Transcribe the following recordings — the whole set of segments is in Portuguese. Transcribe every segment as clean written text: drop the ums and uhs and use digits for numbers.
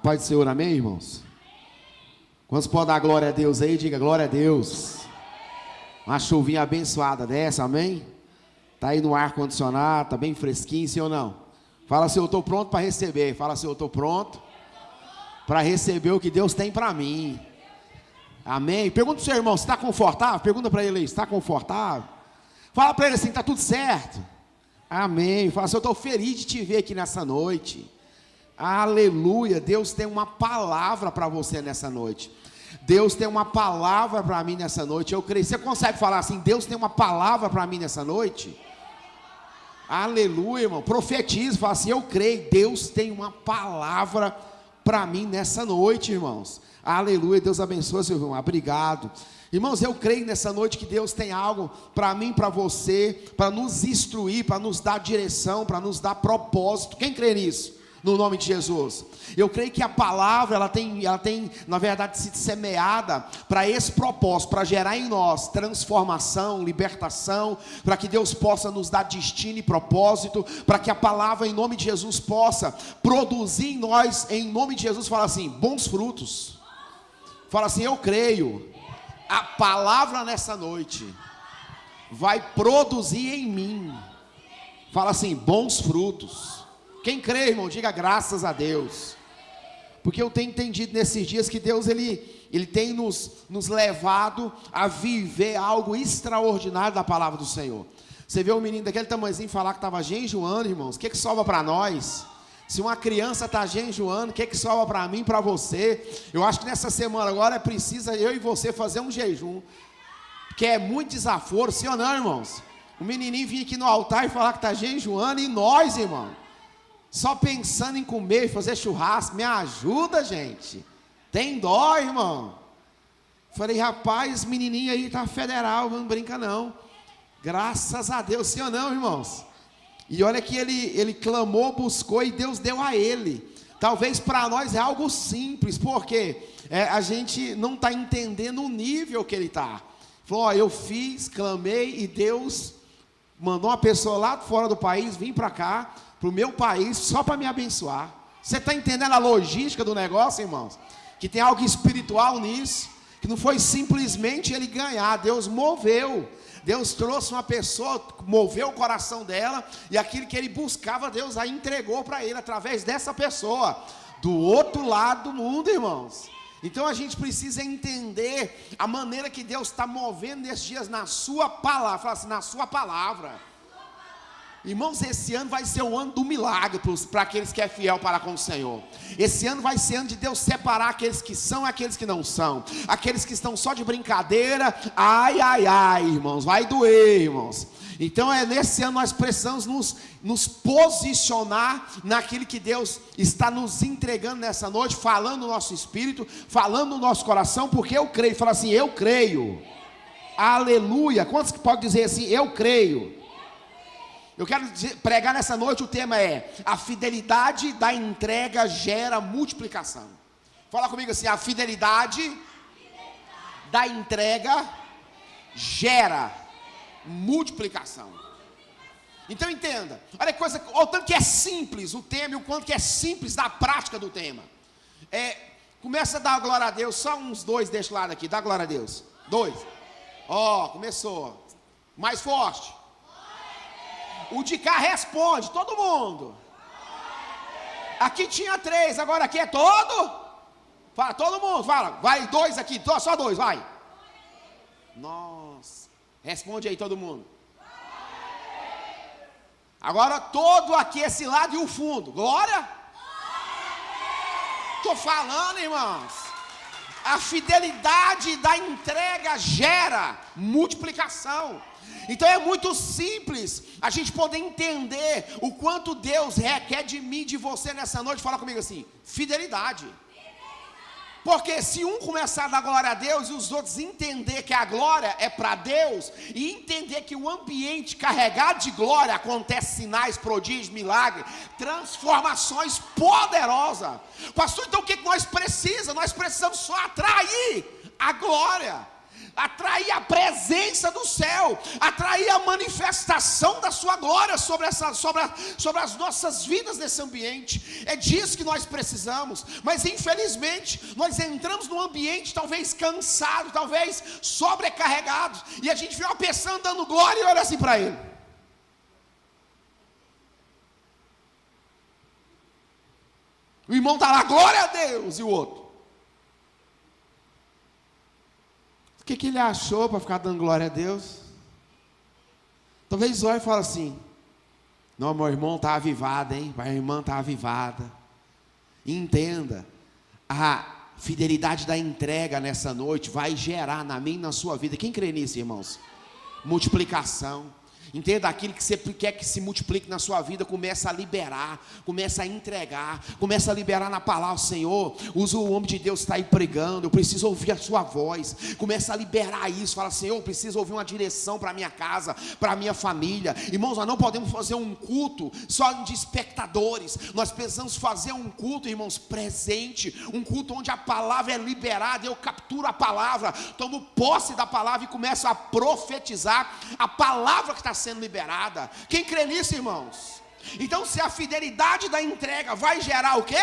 paz do Senhor, amém, irmãos? Quantos podem dar glória a Deus aí? Diga glória a Deus. Uma chuvinha abençoada dessa, amém? Está aí no ar-condicionado, está bem fresquinho, sim ou não? Fala assim, eu estou pronto para receber. Fala assim, eu estou pronto para receber o que Deus tem para mim. Amém? Pergunta para o seu irmão, se está confortável? Pergunta para ele aí, está confortável? Fala para ele assim, está tudo certo? Amém. Fala assim, eu estou feliz de te ver aqui nessa noite. Aleluia. Deus tem uma palavra para você nessa noite. Deus tem uma palavra para mim nessa noite. Eu creio. Você consegue falar assim, Deus tem uma palavra para mim nessa noite? Aleluia, irmão. Profetiza, fala assim, eu creio. Deus tem uma palavra para mim nessa noite, irmãos. Aleluia. Deus abençoe, seu irmão. Obrigado. Irmãos, eu creio nessa noite que Deus tem algo para mim, para você, para nos instruir, para nos dar direção, para nos dar propósito. Quem crê nisso? No nome de Jesus. Eu creio que a palavra, ela tem na verdade sido semeada para esse propósito, para gerar em nós transformação, libertação, para que Deus possa nos dar destino e propósito, para que a palavra em nome de Jesus possa produzir em nós, em nome de Jesus, fala assim, bons frutos. Fala assim, eu creio, a palavra nessa noite vai produzir em mim, fala assim, bons frutos. Quem crê, irmão, diga graças a Deus. Porque eu tenho entendido nesses dias que Deus, Ele tem nos levado a viver algo extraordinário da palavra do Senhor. Você vê um menino daquele tamanhozinho falar que estava jejuando, irmãos, o que sobra para nós? Se uma criança está jejuando, o que sobra para mim, para você? Eu acho que nessa semana agora precisa eu e você fazer um jejum, que é muito desaforo, sim ou não, irmãos? O menininho vir aqui no altar e falar que está jejuando, e nós, irmão, só pensando em comer e fazer churrasco, me ajuda, gente. Tem dó, irmão. Falei, rapaz, esse menininho aí tá federal, não brinca não. Graças a Deus, sim ou não, irmãos? E olha que ele clamou, buscou e Deus deu a ele. Talvez para nós é algo simples, porque a gente não está entendendo o nível que ele está. Falou, ó, eu fiz, clamei e Deus mandou uma pessoa lá fora do país vir para cá, para o meu país, só para me abençoar. Você está entendendo a logística do negócio, irmãos? Que tem algo espiritual nisso, que não foi simplesmente ele ganhar, Deus moveu. Deus trouxe uma pessoa, moveu o coração dela, e aquilo que ele buscava, Deus aí entregou para ele, através dessa pessoa, do outro lado do mundo, irmãos. Então a gente precisa entender a maneira que Deus está movendo nesses dias na sua palavra. Fala assim, na sua palavra. Irmãos, esse ano vai ser o ano do milagre para aqueles que é fiel para com o Senhor. Esse ano vai ser ano de Deus separar aqueles que são e aqueles que não são. Aqueles que estão só de brincadeira, ai, ai, ai, irmãos, vai doer, irmãos. Então nesse ano nós precisamos nos posicionar naquilo que Deus está nos entregando nessa noite, falando no nosso espírito, falando no nosso coração, porque eu creio. Fala assim, eu creio. Aleluia. Quantos que podem dizer assim, eu creio? Eu quero pregar nessa noite, o tema é a fidelidade da entrega gera multiplicação. Fala comigo assim, a fidelidade da entrega gera multiplicação. Então entenda, olha que coisa, o tanto que é simples o tema e o quanto que é simples da prática do tema. Começa a dar glória a Deus, só uns dois deste lado aqui, dá glória a Deus. 2. Ó, começou. Mais forte. O de cá responde, todo mundo. Aqui tinha 3, agora aqui é todo. Fala, todo mundo, fala. Vai 2 aqui, só 2, vai. Nossa, responde aí todo mundo. Agora todo aqui, esse lado e o fundo. Glória. Estou falando, irmãos. A fidelidade da entrega gera multiplicação. Então é muito simples a gente poder entender o quanto Deus requer de mim e de você nessa noite. Fala comigo assim, fidelidade. Porque se um começar a dar glória a Deus e os outros entender que a glória é para Deus, e entender que o ambiente carregado de glória acontece sinais, prodígios, milagres, transformações poderosas. Pastor, então o que nós precisamos? Nós precisamos só atrair a glória. atrair a presença do céu, atrair a manifestação da sua glória sobre as nossas vidas nesse ambiente. É disso que nós precisamos. Mas infelizmente nós entramos num ambiente talvez cansado, talvez sobrecarregados, e a gente vê uma pessoa dando glória e olha assim para ele. O irmão está lá, glória a Deus, e o outro, o que ele achou para ficar dando glória a Deus? Talvez olhe e fale assim: não, meu irmão está avivado, hein? Minha irmã está avivada. Entenda, a fidelidade da entrega nessa noite vai gerar na minha e na sua vida. Quem crê nisso, irmãos? Multiplicação. Entenda, aquilo que você quer que se multiplique na sua vida, começa a liberar, começa a entregar, começa a liberar na palavra. Senhor, usa o homem de Deus que está aí pregando, eu preciso ouvir a sua voz. Começa a liberar isso, fala: Senhor, eu preciso ouvir uma direção para a minha casa, para a minha família. Irmãos, nós não podemos fazer um culto só de espectadores, nós precisamos fazer um culto, irmãos, presente, um culto onde a palavra é liberada. Eu capturo a palavra, tomo posse da palavra e começo a profetizar a palavra que está sendo liberada. Quem crê nisso, irmãos? Então, se a fidelidade da entrega vai gerar o quê?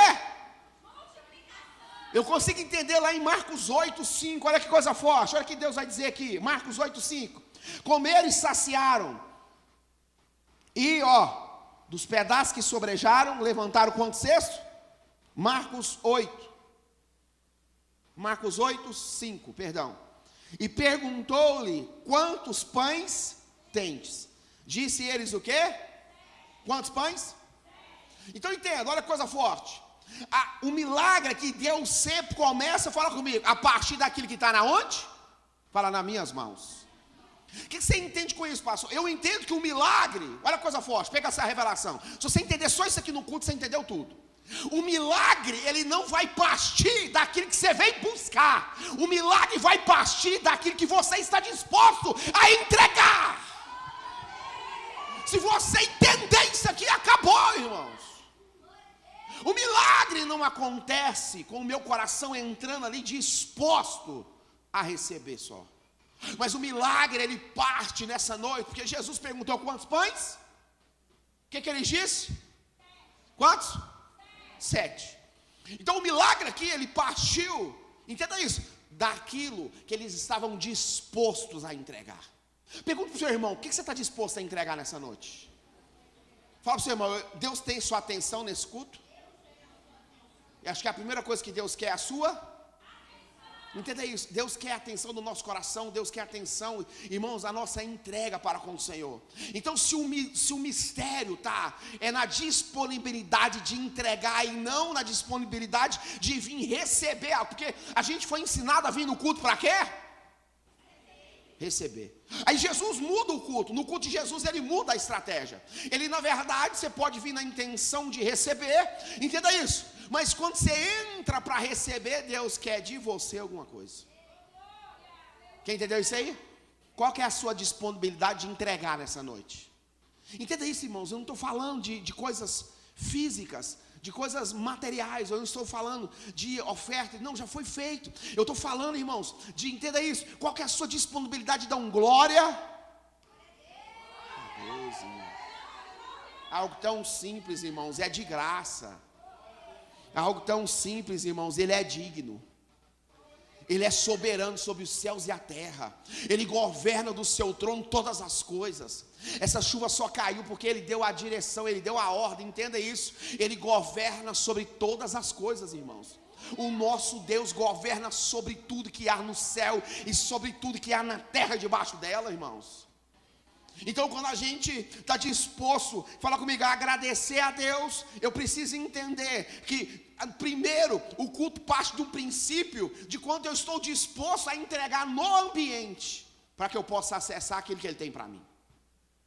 Eu consigo entender lá em Marcos 8:5. Olha que coisa forte, olha o que Deus vai dizer aqui. Marcos 8:5. Comeram e saciaram, e dos pedaços que sobrejaram, levantaram quantos cestos? Marcos 8:5, perdão. E perguntou-lhe: quantos pães tendes? Disse eles o quê? Quantos pães? Então entenda, olha que coisa forte. O milagre que Deus sempre começa, fala comigo, a partir daquilo que está na onde? Fala: nas minhas mãos. O que você entende com isso, pastor? Eu entendo que o milagre, olha que coisa forte, pega essa revelação. Se você entender só isso aqui no culto, você entendeu tudo. O milagre, ele não vai partir daquilo que você vem buscar. O milagre vai partir daquilo que você está disposto a entregar. Se você entender isso aqui, acabou, irmãos. O milagre não acontece com o meu coração entrando ali disposto a receber só. Mas o milagre, ele parte nessa noite, porque Jesus perguntou: quantos pães? O que ele disse? Quantos? 7. Então o milagre aqui, ele partiu, entenda isso, daquilo que eles estavam dispostos a entregar. Pergunta para o seu irmão: o que você está disposto a entregar nessa noite? Fala para o seu irmão: Deus tem sua atenção nesse culto? E acho que a primeira coisa que Deus quer é a sua. Entenda isso, Deus quer a atenção do nosso coração, Deus quer a atenção, irmãos, a nossa entrega para com o Senhor. Então, se o mistério é na disponibilidade de entregar e não na disponibilidade de vir receber, porque a gente foi ensinado a vir no culto para quê? Receber. Aí Jesus muda o culto. No culto de Jesus ele muda a estratégia. Ele, na verdade, você pode vir na intenção de receber, entenda isso. Mas quando você entra para receber, Deus quer de você alguma coisa. Quem entendeu isso aí? Qual que é a sua disponibilidade de entregar nessa noite? Entenda isso, irmãos. Eu não estou falando de coisas físicas, de coisas materiais. Eu não estou falando de oferta. Não, já foi feito. Eu estou falando, irmãos, entenda isso. Qual que é a sua disponibilidade de dar glória a Deus, irmão. Algo tão simples, irmãos, é de graça. Algo tão simples, irmãos, ele é digno. Ele é soberano sobre os céus e a terra. Ele governa do seu trono todas as coisas. Essa chuva só caiu porque ele deu a direção, ele deu a ordem, entenda isso. Ele governa sobre todas as coisas, irmãos. O nosso Deus governa sobre tudo que há no céu e sobre tudo que há na terra debaixo dela, irmãos. Então, quando a gente está disposto, fala comigo, a agradecer a Deus, eu preciso entender que, primeiro, o culto parte de um princípio de quanto eu estou disposto a entregar no ambiente, para que eu possa acessar aquilo que Ele tem para mim.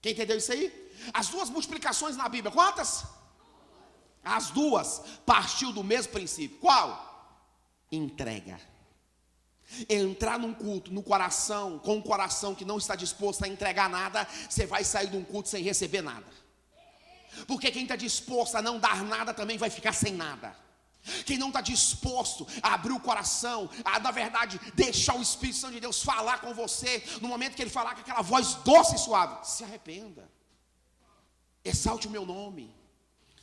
Quem entendeu isso aí? As duas multiplicações na Bíblia, quantas? As duas partiu do mesmo princípio. Qual? Entrega. Entrar num culto, no coração, com um coração que não está disposto a entregar nada, você vai sair de um culto sem receber nada. Porque quem está disposto a não dar nada também vai ficar sem nada. Quem não está disposto a abrir o coração, a, na verdade, deixar o Espírito Santo de Deus falar com você, no momento que Ele falar com aquela voz doce e suave, se arrependa, exalte o meu nome,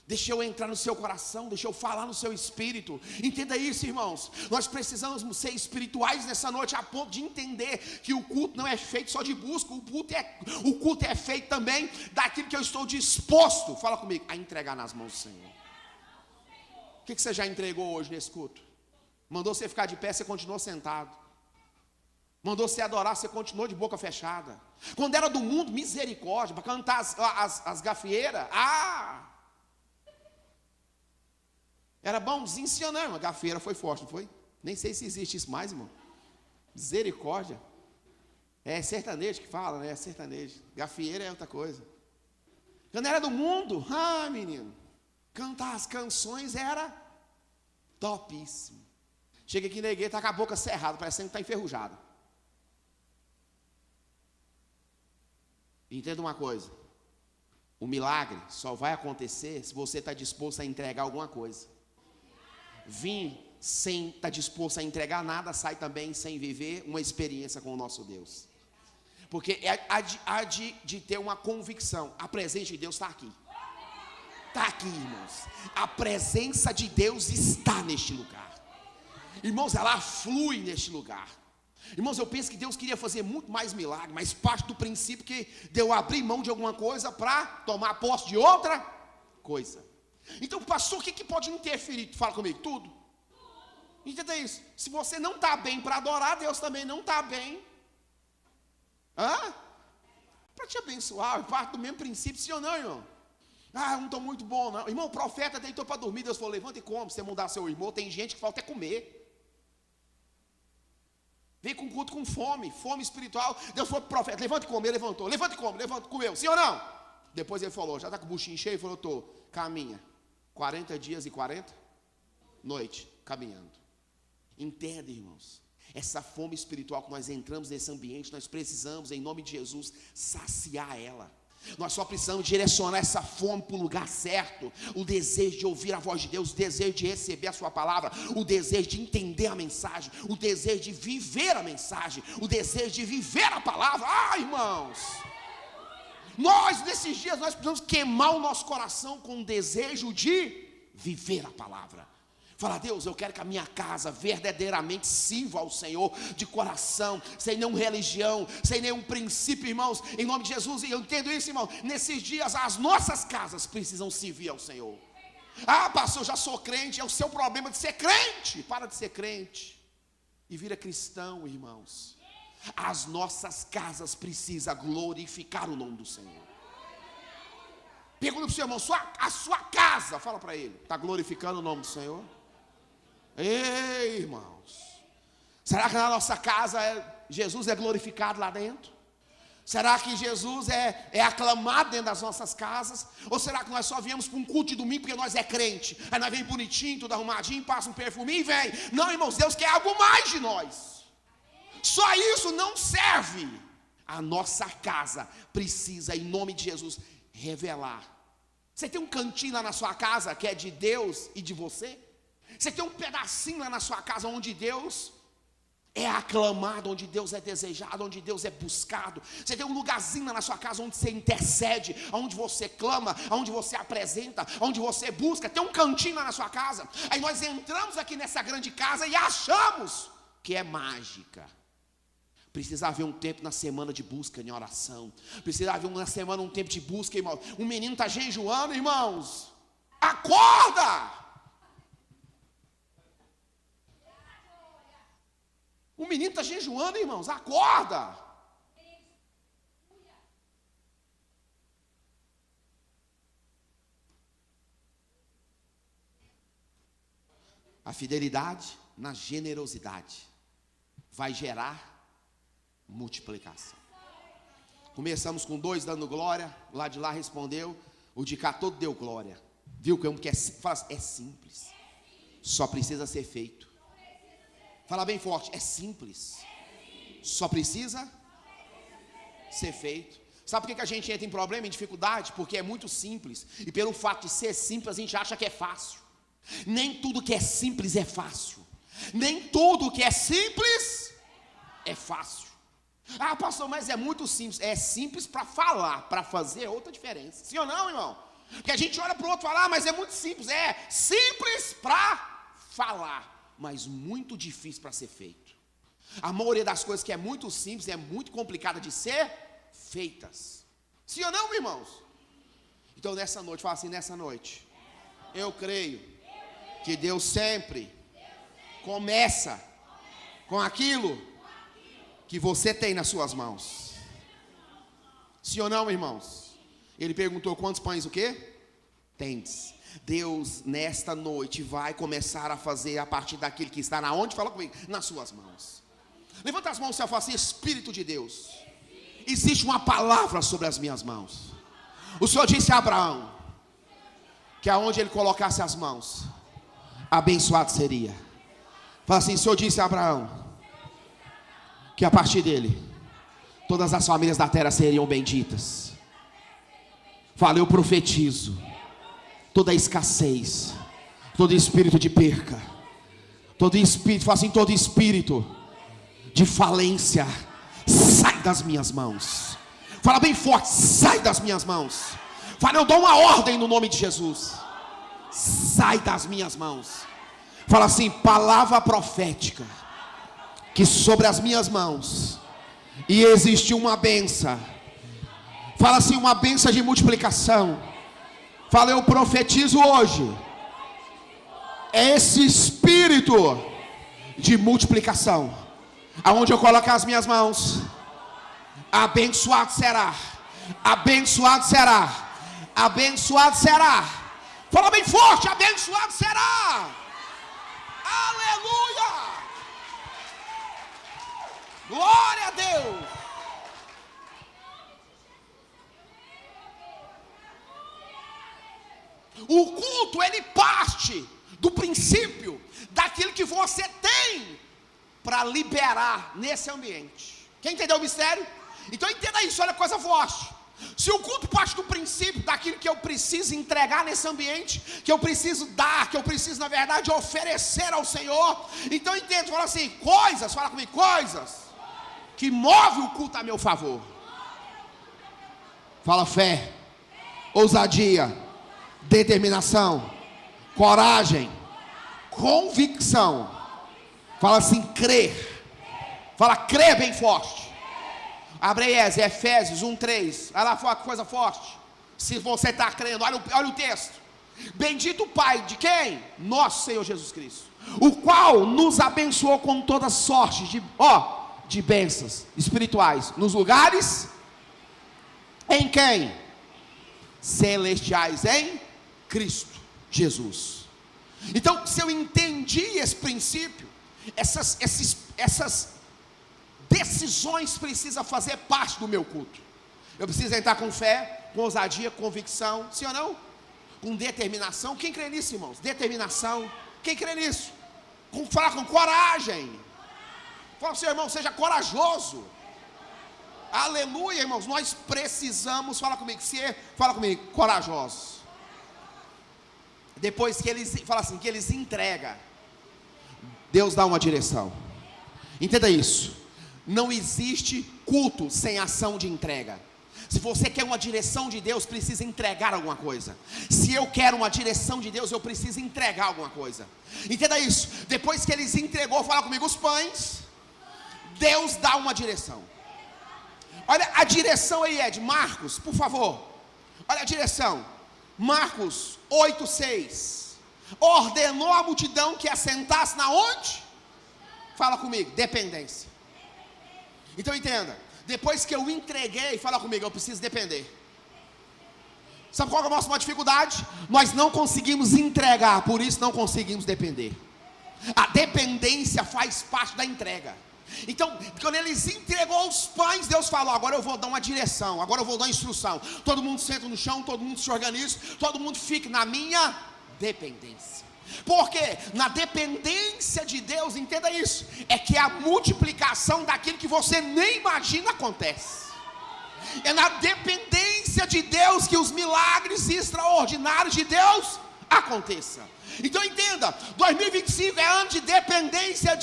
deixa eu entrar no seu coração, deixa eu falar no seu espírito. Entenda isso, irmãos. Nós precisamos ser espirituais nessa noite, a ponto de entender que o culto não é feito só de busca, o culto é feito também daquilo que eu estou disposto, fala comigo, a entregar nas mãos do Senhor. O que você já entregou hoje nesse culto? Mandou você ficar de pé, você continuou sentado. Mandou você adorar, você continuou de boca fechada. Quando era do mundo, misericórdia, para cantar as gafieiras, era bonzinho, sim ou não? A gafieira foi forte, não foi? Nem sei se existe isso mais, irmão. Misericórdia. É sertanejo que fala, né? É sertanejo. Gafieira é outra coisa. Quando era do mundo, menino, cantar as canções era topíssimo. Chega aqui na igreja, está com a boca cerrada, parecendo que está enferrujado. Entenda uma coisa, o milagre só vai acontecer se você está disposto a entregar alguma coisa. Vir sem estar disposto a entregar nada, sai também sem viver uma experiência com o nosso Deus. Porque há de ter uma convicção, a presença de Deus está aqui. Está aqui, irmãos. A presença de Deus está neste lugar. Irmãos, ela flui neste lugar. Irmãos, eu penso que Deus queria fazer muito mais milagre, mas parte do princípio que deu abrir mão de alguma coisa para tomar posse de outra coisa. Então, pastor, o que pode interferir? Fala comigo, tudo. Entenda isso. Se você não está bem para adorar, Deus também não está bem. Para te abençoar, parte do mesmo princípio, sim ou não, irmão? Eu não estou muito bom, não. Irmão, o profeta deitou para dormir, Deus falou, levanta e come, se você mudar seu irmão, tem gente que falta é comer. Vem com culto com fome espiritual. Deus falou para o profeta, levanta e come, ele levantou, levanta e come, comeu, sim ou não? Depois ele falou, já está com o buchinho cheio, ele falou, caminha, 40 dias e 40 noites, caminhando. Entenda, irmãos, essa fome espiritual que nós entramos nesse ambiente, nós precisamos, em nome de Jesus, saciar ela. Nós só precisamos direcionar essa fome para o lugar certo. O desejo de ouvir a voz de Deus, o desejo de receber a sua palavra, o desejo de entender a mensagem, o desejo de viver a mensagem, o desejo de viver a palavra. Irmãos, nós nesses dias nós precisamos queimar o nosso coração com o desejo de viver a palavra. Fala, Deus, eu quero que a minha casa verdadeiramente sirva ao Senhor de coração, sem nenhuma religião, sem nenhum princípio, irmãos, em nome de Jesus. E eu entendo isso, irmão, nesses dias as nossas casas precisam servir ao Senhor. Pastor, eu já sou crente, é o seu problema de ser crente. Para de ser crente e vira cristão, irmãos. As nossas casas precisam glorificar o nome do Senhor. Pergunta para o seu irmão, a sua casa, fala para ele, está glorificando o nome do Senhor? Ei, irmãos, será que na nossa casa Jesus é glorificado lá dentro? Será que Jesus é aclamado dentro das nossas casas? Ou será que nós só viemos para um culto de domingo porque nós é crente? Aí nós vem bonitinho, tudo arrumadinho, passa um perfuminho e vem. Não, irmãos, Deus quer algo mais de nós. Só isso não serve. A nossa casa precisa, em nome de Jesus, revelar. Você tem um cantinho lá na sua casa que é de Deus e de você? Você tem um pedacinho lá na sua casa onde Deus é aclamado, onde Deus é desejado, onde Deus é buscado. Você tem um lugarzinho lá na sua casa onde você intercede, onde você clama, onde você apresenta, onde você busca. Tem um cantinho lá na sua casa. Aí nós entramos aqui nessa grande casa e achamos que é mágica. Precisa haver um tempo na semana de busca em oração. Precisa haver uma semana, um tempo de busca, irmão. Um menino está jejuando, irmãos. Acorda! O menino está jejuando, irmãos, acorda! A fidelidade na generosidade vai gerar multiplicação. Começamos com 2 dando glória, o lado de lá respondeu, o de cá todo deu glória. Viu como que é simples, só precisa ser feito. Fala bem forte, é simples. Só precisa ser feito. Sabe por que a gente entra em problema, em dificuldade? Porque é muito simples. E pelo fato de ser simples, a gente acha que é fácil. Nem tudo que é simples é fácil. Nem tudo que é simples é fácil. Ah, pastor, mas é muito simples. É simples para falar, para fazer é outra diferença. Sim ou não, irmão? Porque a gente olha para o outro e fala, mas é muito simples. É simples para falar, mas muito difícil para ser feito. A maioria das coisas que é muito simples é muito complicada de ser feitas. Sim ou não, irmãos? Então nessa noite, fala assim, nessa noite, eu creio que Deus sempre começa com aquilo que você tem nas suas mãos. Sim ou não, irmãos? Ele perguntou quantos pães o quê? Tendes. Deus nesta noite vai começar a fazer a partir daquilo que está na onde? Fala comigo, nas suas mãos. Levanta as mãos e fala assim, Espírito de Deus, existe uma palavra sobre as minhas mãos. O Senhor disse a Abraão que aonde ele colocasse as mãos, abençoado seria. Fala assim, o Senhor disse a Abraão que a partir dele todas as famílias da terra seriam benditas. Fala, eu profetizo toda escassez, todo espírito de perca, todo espírito, fala assim, todo espírito de falência sai das minhas mãos. Fala bem forte, sai das minhas mãos. Fala, eu dou uma ordem no nome de Jesus, sai das minhas mãos. Fala assim, palavra profética, que sobre as minhas mãos e existe uma bênção. Fala assim, uma bênção de multiplicação. Fala, eu profetizo hoje esse espírito de multiplicação. Aonde eu colocar as minhas mãos, abençoado será, abençoado será, abençoado será. Fala bem forte, abençoado será. Aleluia! Glória a Deus! O culto, ele parte do princípio daquilo que você tem para liberar nesse ambiente. Quem entendeu o mistério? Então entenda isso, olha a coisa forte. Se o culto parte do princípio daquilo que eu preciso entregar nesse ambiente, que eu preciso dar, que eu preciso na verdade oferecer ao Senhor, então entenda, fala assim, coisas, fala comigo, coisas que movem o culto a meu favor. Fala fé, ousadia, determinação, coragem, convicção. Fala assim, crer. Fala, crer bem forte. Abre aí, Efésios 1:3. Olha lá, coisa forte. Se você está crendo, olha o texto. Bendito o Pai de quem? Nosso Senhor Jesus Cristo, o qual nos abençoou com toda sorte de bênçãos espirituais nos lugares em quem? Celestiais em Cristo Jesus. Então, se eu entendi esse princípio, essas decisões precisam fazer parte do meu culto. Eu preciso entrar com fé, com ousadia, convicção, sim ou não? Com determinação. Quem crê nisso, irmãos? Determinação. Quem crê nisso? Falar com coragem. Fala, seu irmão, seja corajoso. Aleluia, irmãos. Nós precisamos, fala comigo, corajosos. Depois que eles, fala assim, que eles entregam, Deus dá uma direção. Entenda isso. Não existe culto sem ação de entrega. Se você quer uma direção de Deus, precisa entregar alguma coisa. Se eu quero uma direção de Deus, eu preciso entregar alguma coisa. Entenda isso. Depois que eles entregou, fala comigo, os pães, Deus dá uma direção. Olha a direção aí, Ed, Marcos, por favor. Olha a direção. Marcos 8:6. Ordenou a multidão que assentasse na onde? Fala comigo, dependência. Então entenda, depois que eu entreguei, fala comigo, eu preciso depender. Sabe qual é a nossa maior dificuldade? Nós não conseguimos entregar, por isso não conseguimos depender. A dependência faz parte da entrega. Então, quando eles entregou os pães, Deus falou, agora eu vou dar uma direção, agora eu vou dar uma instrução. Todo mundo senta no chão, todo mundo se organiza, todo mundo fica na minha dependência. Porque na dependência de Deus, entenda isso, é que a multiplicação daquilo que você nem imagina acontece. É na dependência de Deus que os milagres extraordinários de Deus aconteçam. Então entenda, 2025 é ano de dependência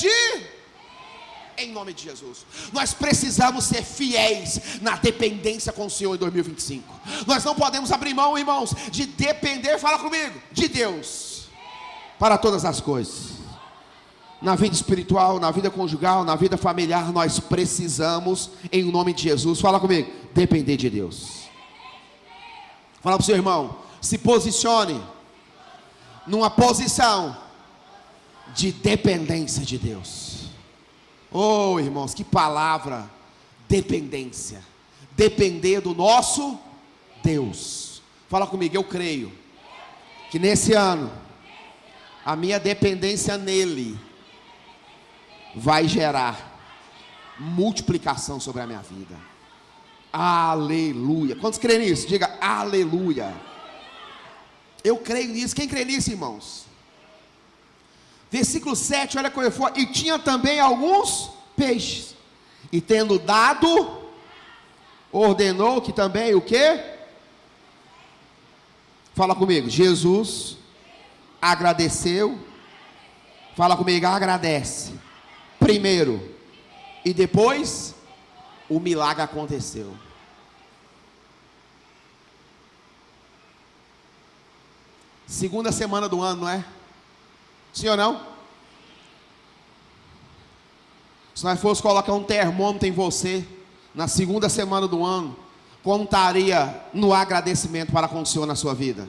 em nome de Jesus. Nós precisamos ser fiéis na dependência com o Senhor em 2025. Nós não podemos abrir mão, irmãos, de depender, fala comigo, de Deus para todas as coisas. Na vida espiritual, na vida conjugal, na vida familiar, nós precisamos, em nome de Jesus, fala comigo, depender de Deus. Fala para o seu irmão, se posicione numa posição de dependência de Deus. Oh, irmãos, que palavra, dependência. Depender do nosso Deus. Fala comigo, eu creio que nesse ano a minha dependência nele vai gerar multiplicação sobre a minha vida. Aleluia. Quantos creem nisso? Diga aleluia. Eu creio nisso. Quem crê nisso, irmãos? Versículo 7, olha como foi. E tinha também alguns peixes. E tendo dado, ordenou que também o quê? Fala comigo. Jesus agradeceu. Fala comigo, agradece. Primeiro. E depois, o milagre aconteceu. Segunda semana do ano, não é? Sim ou não? Se nós fosse colocar um termômetro em você, na segunda semana do ano, como estaria no agradecimento para com o Senhor na sua vida?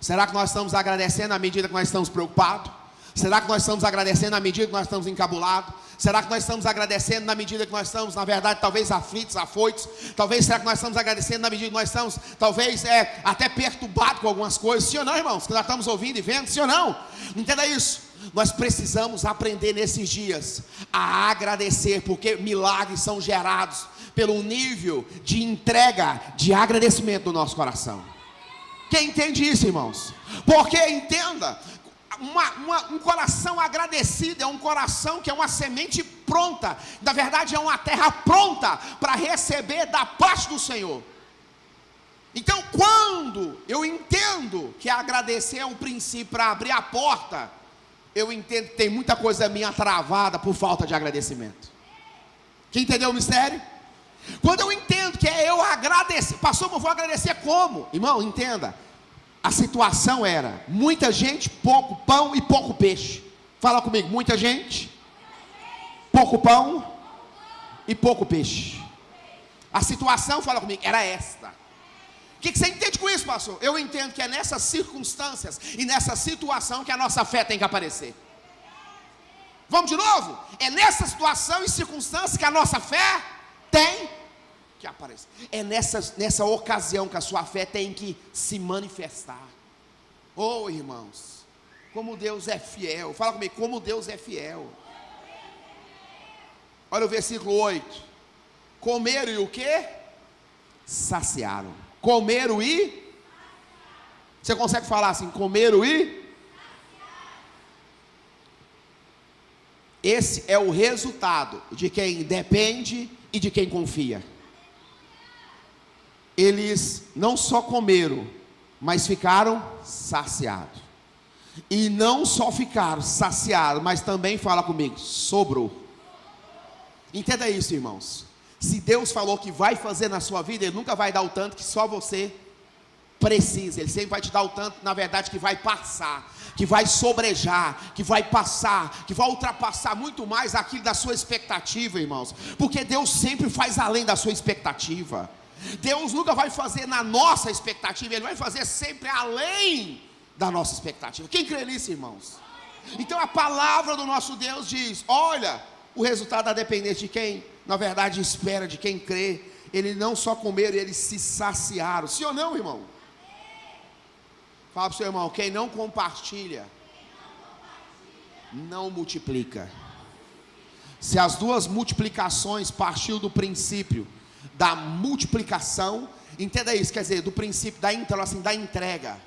Será que nós estamos agradecendo à medida que nós estamos preocupados? Será que nós estamos agradecendo à medida que nós estamos encabulados? Será que nós estamos agradecendo na medida que nós estamos, na verdade, talvez aflitos, afoitos? Talvez, será que nós estamos agradecendo na medida que nós estamos, talvez, até perturbados com algumas coisas? Sim ou não, irmãos? Que nós estamos ouvindo e vendo, sim ou não? Entenda isso. Nós precisamos aprender nesses dias a agradecer, porque milagres são gerados pelo nível de entrega, de agradecimento do nosso coração. Quem entende isso, irmãos? Porque entenda, um coração agradecido é um coração que é uma semente pronta. Na verdade é uma terra pronta para receber da parte do Senhor. Então quando eu entendo que agradecer é um princípio para abrir a porta, eu entendo que tem muita coisa minha travada por falta de agradecimento. Quem entendeu o mistério? Quando eu entendo que é eu agradecer, pastor, eu vou agradecer como? Irmão, entenda. A situação era muita gente, pouco pão e pouco peixe. Fala comigo, muita gente, pouco pão e pouco peixe. A situação, fala comigo, era esta. O que você entende com isso, pastor? Eu entendo que é nessas circunstâncias e nessa situação que a nossa fé tem que aparecer. Vamos de novo? É nessa situação e circunstância que a nossa fé tem que aparecer. É nessa ocasião que a sua fé tem que se manifestar. Oh, irmãos, como Deus é fiel. Fala comigo, como Deus é fiel. Olha o versículo 8. Comeram e o quê? Saciaram. Comeram e... Você consegue falar assim, comeram e... Esse é o resultado de quem depende e de quem confia. Eles não só comeram, mas ficaram saciados. E não só ficaram saciados, mas também, fala comigo, sobrou. Entenda isso, irmãos. Se Deus falou que vai fazer na sua vida, Ele nunca vai dar o tanto que só você precisa. Ele sempre vai te dar o tanto, na verdade, que vai passar, que vai sobrejar, que vai passar, que vai ultrapassar muito mais aquilo da sua expectativa, irmãos. Porque Deus sempre faz além da sua expectativa. Deus nunca vai fazer na nossa expectativa, Ele vai fazer sempre além da nossa expectativa. Quem crê nisso, irmãos? Então a palavra do nosso Deus diz, olha, o resultado da dependência de quem, na verdade, espera, de quem crê. Eles não só comeram, eles se saciaram. Sim ou não, irmão? Fala para o seu irmão, quem não compartilha, não multiplica. Se as duas multiplicações partiu do princípio da multiplicação, entenda isso, quer dizer, do princípio da entrega.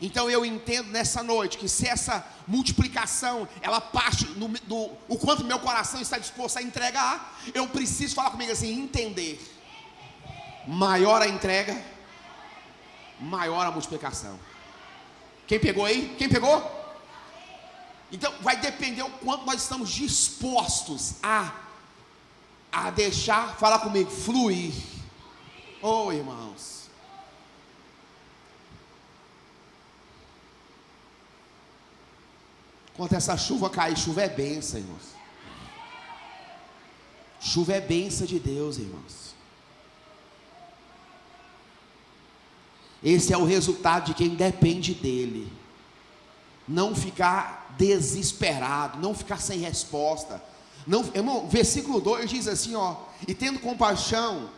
Então eu entendo nessa noite que se essa multiplicação ela parte do o quanto meu coração está disposto a entregar, eu preciso, falar comigo assim, entender. Maior a entrega, maior a multiplicação. Quem pegou aí? Quem pegou? Então vai depender o quanto nós estamos dispostos a deixar, falar comigo, fluir. Oh, irmãos. Quando essa chuva cair, chuva é bênção, irmãos. Chuva é bênção de Deus, irmãos. Esse é o resultado de quem depende dele. Não ficar desesperado, não ficar sem resposta. Não, irmão, versículo 2 diz assim, ó: e tendo compaixão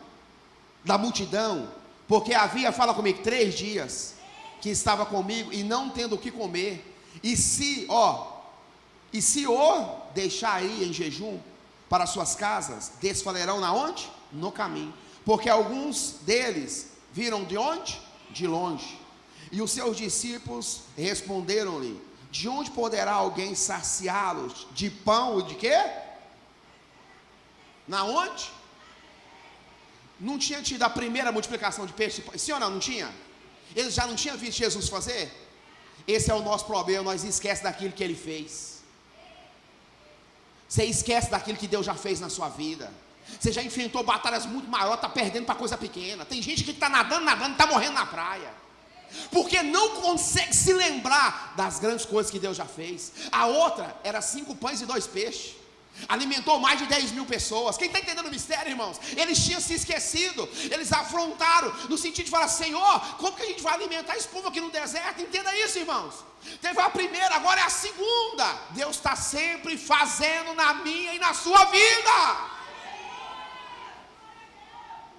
da multidão, porque havia, fala comigo, 3 dias que estava comigo e não tendo o que comer, e se o deixar ir em jejum para suas casas, desfaleirão na onde? No caminho, porque alguns deles viram de onde? De longe. E os seus discípulos responderam-lhe: de onde poderá alguém saciá-los? De pão e de quê? Na onde? Não tinha tido a primeira multiplicação de peixe? Sim ou não? Não tinha? Eles já não tinham visto Jesus fazer? Esse é o nosso problema, nós esquecemos daquilo que Ele fez. Você esquece daquilo que Deus já fez na sua vida. Você já enfrentou batalhas muito maiores, está perdendo para coisa pequena. Tem gente que está nadando, está morrendo na praia, porque não consegue se lembrar das grandes coisas que Deus já fez. A outra era 5 pães e 2 peixes, alimentou mais de 10 mil pessoas. Quem está entendendo o mistério, irmãos? Eles tinham se esquecido, eles afrontaram, no sentido de falar: Senhor, como que a gente vai alimentar esse povo aqui no deserto? Entenda isso, irmãos. Teve a primeira, agora é a segunda. Deus está sempre fazendo na minha e na sua vida.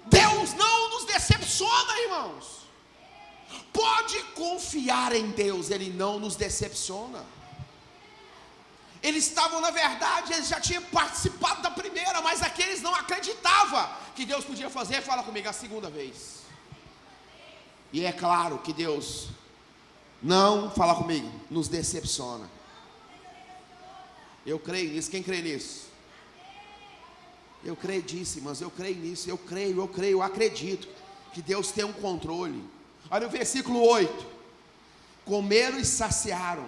Deus não nos decepciona, irmãos. Pode confiar em Deus, Ele não nos decepciona. Eles estavam, na verdade, eles já tinham participado da primeira, mas aqueles não acreditavam que Deus podia fazer, fala comigo, a segunda vez. E é claro que Deus não, fala comigo, nos decepciona. Eu creio nisso, quem crê nisso? Eu creio disso, irmãos, eu creio nisso, eu creio, eu acredito que Deus tem um controle. Olha o versículo 8: comeram e saciaram,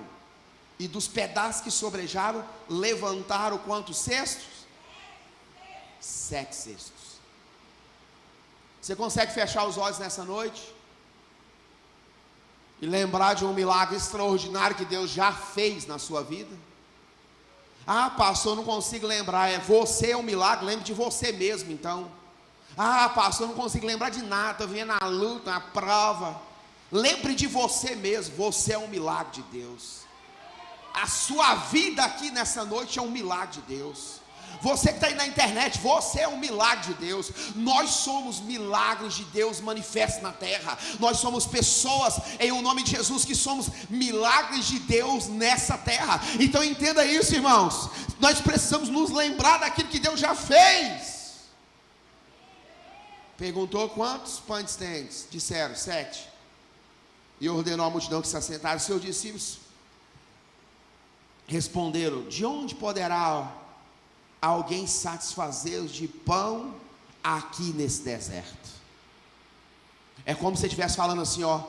e dos pedaços que sobrejaram, levantaram quantos cestos? 7 cestos. Você consegue fechar os olhos nessa noite e lembrar de um milagre extraordinário que Deus já fez na sua vida? Ah, pastor, eu não consigo lembrar. Você é um milagre, lembre de você mesmo então. Ah, pastor, eu não consigo lembrar de nada, estou vendo na luta, na prova. Lembre de você mesmo, você é um milagre de Deus. A sua vida aqui nessa noite é um milagre de Deus. Você que está aí na internet, você é um milagre de Deus. Nós somos milagres de Deus manifestos na terra. Nós somos pessoas, em o nome de Jesus, que somos milagres de Deus nessa terra. Então entenda isso, irmãos. Nós precisamos nos lembrar daquilo que Deus já fez. Perguntou quantos pães tens? Disseram 7. E ordenou à multidão que se assentaram. Seus discípulos responderam: de onde poderá alguém satisfazê-los de pão aqui nesse deserto? É como se você estivesse falando assim, ó: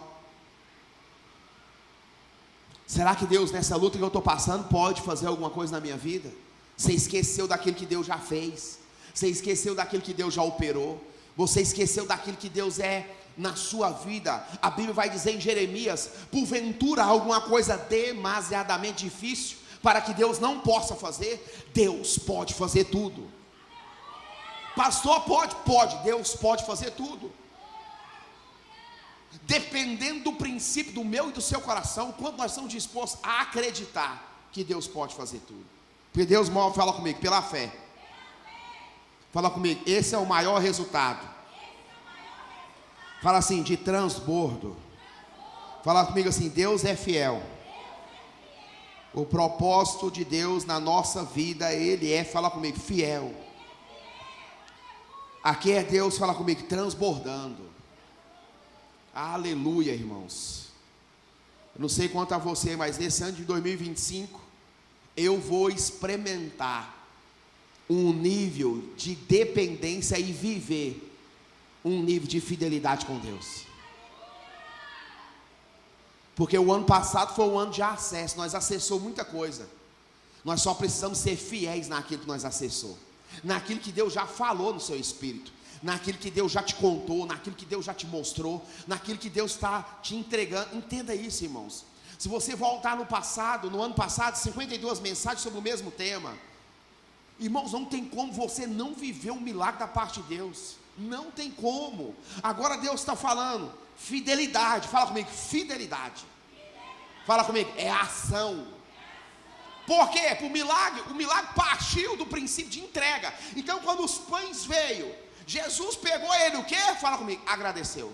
será que Deus, nessa luta que eu estou passando, pode fazer alguma coisa na minha vida? Você esqueceu daquilo que Deus já fez, você esqueceu daquilo que Deus já operou, você esqueceu daquilo que Deus é na sua vida. A Bíblia vai dizer em Jeremias: porventura alguma coisa demasiadamente difícil para que Deus não possa fazer? Deus pode fazer tudo. Pastor, pode, Deus pode fazer tudo. Dependendo do princípio do meu e do seu coração, quanto nós estamos dispostos a acreditar que Deus pode fazer tudo. Porque Deus move, fala comigo, pela fé. Fala comigo, esse é o maior resultado. Fala assim, de transbordo. Fala comigo assim, Deus é fiel. O propósito de Deus na nossa vida, Ele é, fala comigo, fiel. Aqui é Deus, fala comigo, transbordando. Aleluia, irmãos. Eu não sei quanto a você, mas nesse ano de 2025, eu vou experimentar um nível de dependência e viver um nível de fidelidade com Deus. Porque o ano passado foi um ano de acesso, nós acessou muita coisa. Nós só precisamos ser fiéis naquilo que nós acessou, naquilo que Deus já falou no seu espírito, naquilo que Deus já te contou, naquilo que Deus já te mostrou, naquilo que Deus está te entregando. Entenda isso, irmãos. Se você voltar no passado, no ano passado, 52 mensagens sobre o mesmo tema. Irmãos, não tem como você não viver um milagre da parte de Deus. Não tem como. Agora Deus está falando fidelidade. Fala comigo, fidelidade. Fala comigo, é ação. Por quê? O milagre partiu do princípio de entrega. Então quando os pães veio, Jesus pegou ele o quê? Fala comigo, agradeceu.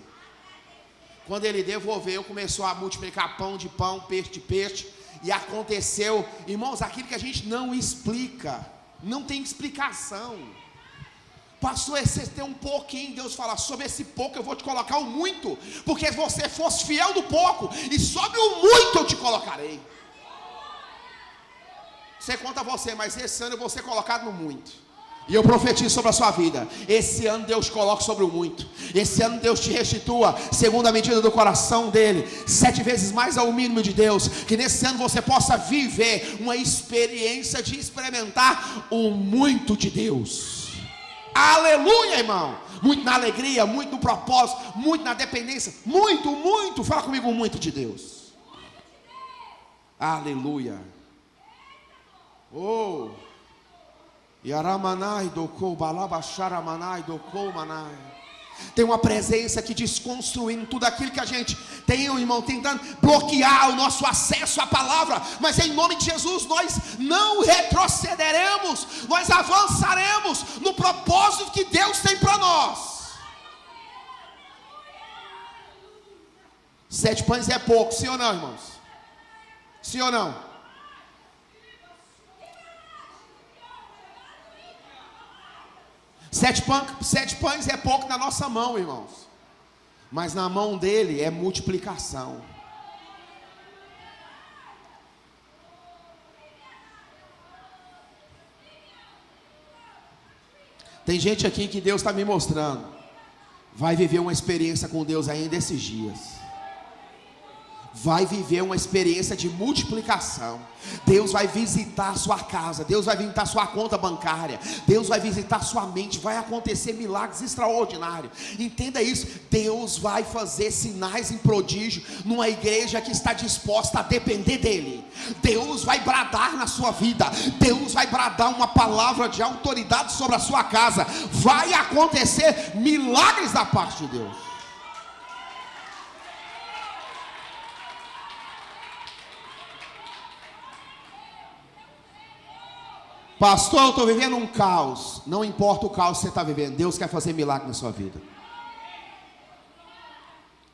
Quando ele devolveu, começou a multiplicar pão de pão, peixe de peixe. E aconteceu, irmãos, aquilo que a gente não explica. Não tem explicação. Pastor, você tem um pouquinho, Deus fala, sobre esse pouco eu vou te colocar o muito, porque se você fosse fiel do pouco, e sobre o muito eu te colocarei. Você conta você, mas esse ano eu vou ser colocado no muito. E eu profetizo sobre a sua vida, esse ano Deus te coloca sobre o muito. Esse ano Deus te restitua, segundo a medida do coração dele, 7 vezes mais ao mínimo de Deus. Que nesse ano você possa viver uma experiência de experimentar o muito de Deus. Aleluia, irmão. Muito na alegria, muito no propósito, muito na dependência, muito, fala comigo, muito de Deus. Aleluia. Oh, Yaramanai dokou balabacharamanai dokou manai. Tem uma presença aqui desconstruindo tudo aquilo que a gente tem, irmão, tentando bloquear o nosso acesso à palavra. Mas em nome de Jesus nós não retrocederemos, nós avançaremos no propósito que Deus tem para nós. 7 pães é pouco, sim ou não, irmãos? Sim ou não? Sete pães é pouco na nossa mão, irmãos, mas na mão dele é multiplicação. Tem gente aqui que Deus está me mostrando, vai viver uma experiência com Deus ainda esses dias. Vai viver uma experiência de multiplicação. Deus vai visitar a sua casa, Deus vai visitar a sua conta bancária, Deus vai visitar a sua mente. Vai acontecer milagres extraordinários. Entenda isso. Deus vai fazer sinais em prodígio numa igreja que está disposta a depender dele. Deus vai bradar na sua vida, Deus vai bradar uma palavra de autoridade sobre a sua casa. Vai acontecer milagres da parte de Deus. Pastor, eu estou vivendo um caos. Não importa o caos que você está vivendo, Deus quer fazer milagre na sua vida.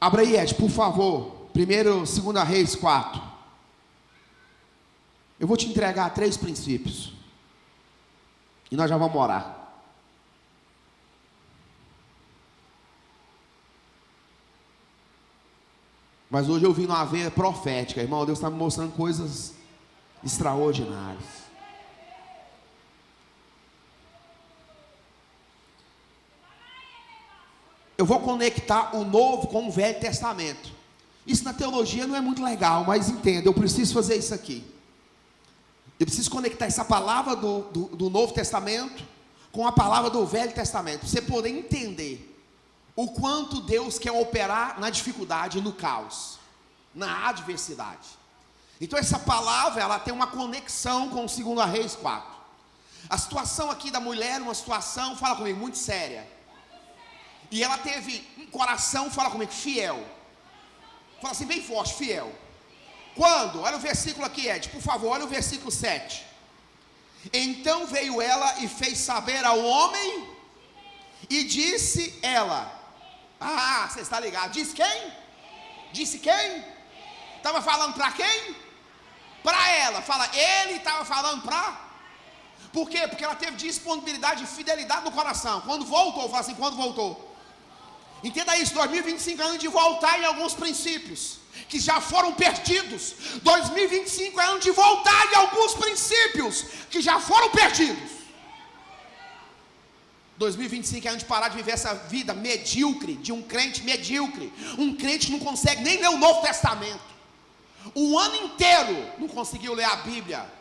Abra aí, Ed, por favor. 2 Reis 4. Eu vou te entregar 3 princípios. E nós já vamos orar. Mas hoje eu vim numa veia profética, irmão. Deus está me mostrando coisas extraordinárias. Eu vou conectar o Novo com o Velho Testamento. Isso na teologia não é muito legal, mas entenda, eu preciso fazer isso aqui. Eu preciso conectar essa palavra do Novo Testamento com a palavra do Velho Testamento, para você poder entender o quanto Deus quer operar na dificuldade, no caos, na adversidade. Então essa palavra, ela tem uma conexão com o 2 Reis 4. A situação aqui da mulher, uma situação, fala comigo, muito séria. E ela teve um coração, fala comigo, fiel. Fala assim bem forte, fiel. Quando? Olha o versículo aqui, Ed, por favor, olha o versículo 7. Então veio ela e fez saber ao homem, e disse ela. Ah, você está ligado. Disse quem? Disse quem? Estava falando para quem? Para ela. Fala, ele estava falando para. Por quê? Porque ela teve disponibilidade e fidelidade no coração. Quando voltou, fala assim, quando voltou. Entenda isso, 2025 é ano de voltar em alguns princípios que já foram perdidos. 2025 é ano de voltar em alguns princípios que já foram perdidos. 2025 é ano de parar de viver essa vida medíocre, de um crente medíocre. Um crente que não consegue nem ler o Novo Testamento. o ano inteiro não conseguiu ler a Bíblia,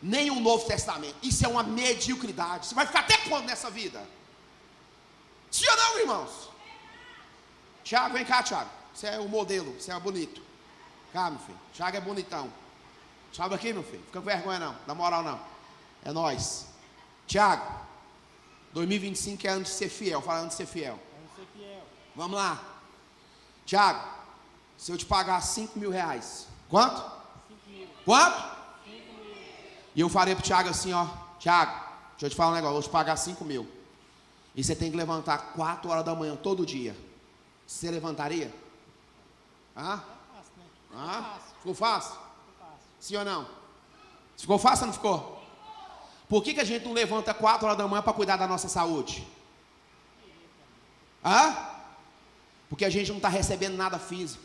nem o Novo Testamento. Isso é uma mediocridade. Você vai ficar até quando nessa vida? Sim ou não, irmãos? Tiago, vem cá, Tiago. Você é o modelo, você é bonito. Cá, meu filho. Tiago é bonitão. Sobe aqui, meu filho. Fica com vergonha não, na moral não. É nós. Tiago, 2025 é ano de ser fiel. Fala ano de ser fiel. Vamos lá. Tiago, se eu te pagar 5 mil reais. Quanto? 5.000. Quanto? 5.000. E eu falei pro Tiago assim, ó. Tiago, deixa eu te falar um negócio. Eu vou te pagar 5 mil. E você tem que levantar 4 horas da manhã todo dia. Você levantaria? Ah? Ficou fácil? Sim ou não? Ficou fácil ou não ficou? Por que a gente não levanta 4 horas da manhã para cuidar da nossa saúde? Porque a gente não está recebendo nada físico.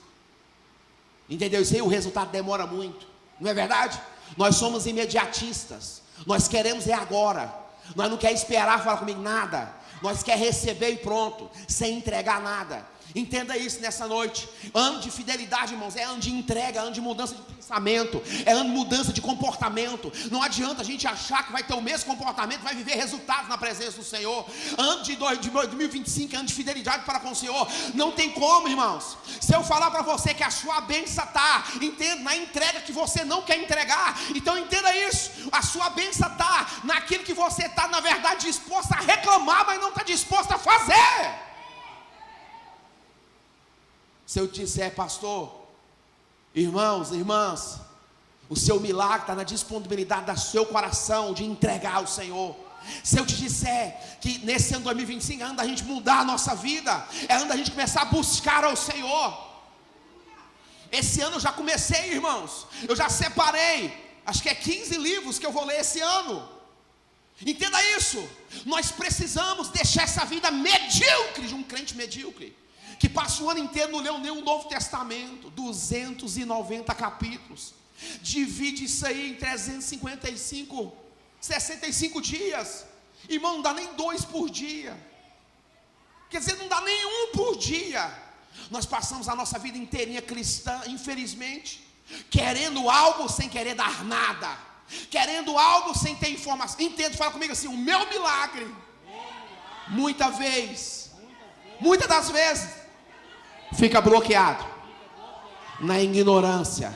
Entendeu? Isso aí o resultado demora muito. Não é verdade? Nós somos imediatistas. Nós queremos agora. Nós não queremos esperar, falar comigo, nada. Nós queremos receber e pronto, sem entregar nada. Entenda isso nessa noite. Ano de fidelidade, irmãos, é ano de entrega, ano de mudança de pensamento, é ano de mudança de comportamento. Não adianta a gente achar que vai ter o mesmo comportamento, vai viver resultados na presença do Senhor. Ano de 2025 é ano de fidelidade para com o Senhor. Não tem como, irmãos. Se eu falar para você que a sua bênção está, entenda, na entrega que você não quer entregar, então entenda isso. A sua bênção está naquilo que você está, na verdade, disposto a reclamar, mas não está disposto a fazer. Se eu te disser, pastor, irmãos, irmãs, o seu milagre está na disponibilidade do seu coração de entregar ao Senhor. Se eu te disser que nesse ano 2025 é ano da gente mudar a nossa vida, é ano da gente começar a buscar ao Senhor. Esse ano eu já comecei, irmãos, eu já separei, acho que é 15 livros que eu vou ler esse ano. Entenda isso, nós precisamos deixar essa vida medíocre de um crente medíocre, que passa o ano inteiro não leu nem o Novo Testamento, 290 capítulos, divide isso aí em 65 dias, irmão, não dá nem 2 por dia, quer dizer, não dá nem 1 por dia. Nós passamos a nossa vida inteirinha cristã, infelizmente, querendo algo sem querer dar nada, querendo algo sem ter informação. Entende? Fala comigo assim, o meu milagre, muitas das vezes, fica bloqueado na ignorância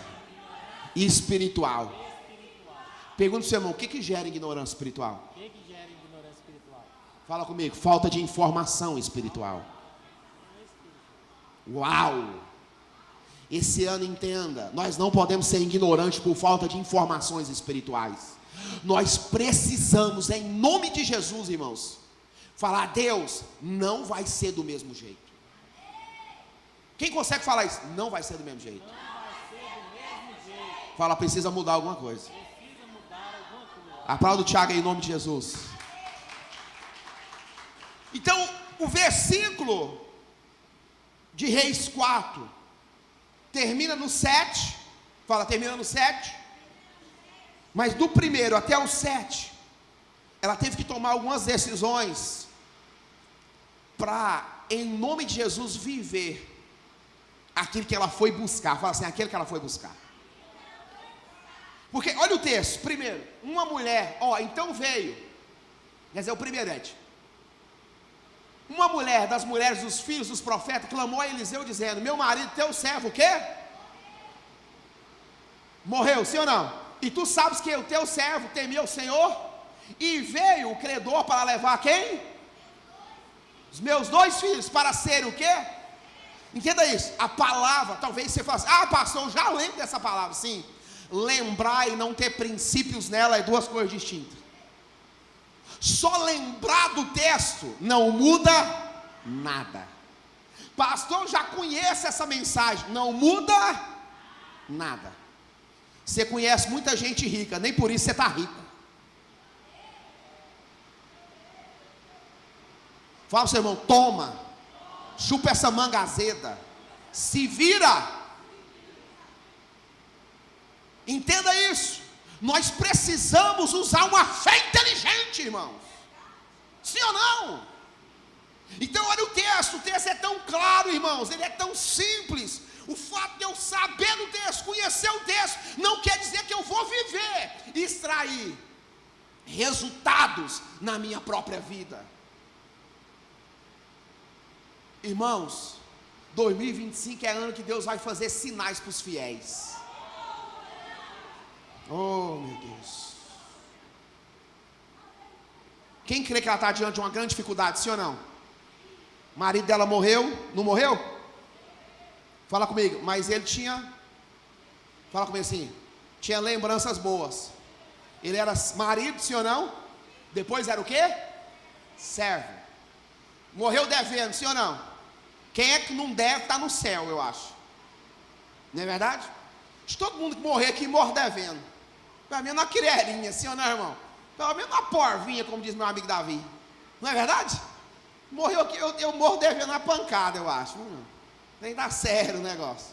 espiritual. Pergunta para o seu irmão, o que gera ignorância espiritual? Fala comigo, falta de informação espiritual. Uau! Esse ano entenda, nós não podemos ser ignorantes por falta de informações espirituais. Nós precisamos, em nome de Jesus, irmãos, falar, Deus, não vai ser do mesmo jeito. Quem consegue falar isso? Não vai ser do mesmo jeito. Fala, precisa mudar alguma coisa. Aplauda o Tiago aí em nome de Jesus. Então, o versículo de Reis 4 termina no 7. Fala, termina no 7. Mas do 1 até o 7, ela teve que tomar algumas decisões para, em nome de Jesus, viver aquilo que ela foi buscar. Fala assim, aquilo que ela foi buscar. Porque, olha o texto, primeiro, uma mulher, então veio, quer dizer, o primeiro uma mulher das mulheres dos filhos dos profetas, clamou a Eliseu dizendo, meu marido, teu servo, o quê? Morreu, sim ou não? E tu sabes que o teu servo temia o Senhor, e veio o credor para levar quem? Os meus 2 filhos, para ser o quê? Entenda isso, a palavra, talvez você fale assim, pastor, eu já lembro dessa palavra. Sim, lembrar e não ter princípios nela é 2 coisas distintas. Só lembrar do texto não muda nada. Pastor, eu já conheço essa mensagem, não muda nada. Você conhece muita gente rica, nem por isso você está rico. Fala para o seu irmão, toma, chupa essa manga azeda, se vira. Entenda isso. Nós precisamos usar uma fé inteligente, irmãos. Sim ou não? Então olha o texto é tão claro, irmãos, ele é tão simples. O fato de eu saber do texto, conhecer o texto, não quer dizer que eu vou viver e extrair resultados na minha própria vida. Irmãos, 2025 é ano que Deus vai fazer sinais para os fiéis. Oh, meu Deus. Quem crê que ela está diante de uma grande dificuldade, sim ou não? O marido dela morreu, não morreu? Fala comigo, mas ele tinha, fala comigo assim, tinha lembranças boas. Ele era marido, sim ou não? Depois era o quê? Servo. Morreu devendo, sim ou não? Quem é que não deve está no céu, eu acho. Não é verdade? De todo mundo que morrer aqui morre devendo. Pelo menos uma quirerinha, sim ou não, irmão? Pelo menos uma porvinha, como diz meu amigo Davi. Não é verdade? Morreu aqui, eu morro devendo uma pancada, eu acho. Nem dá sério o negócio.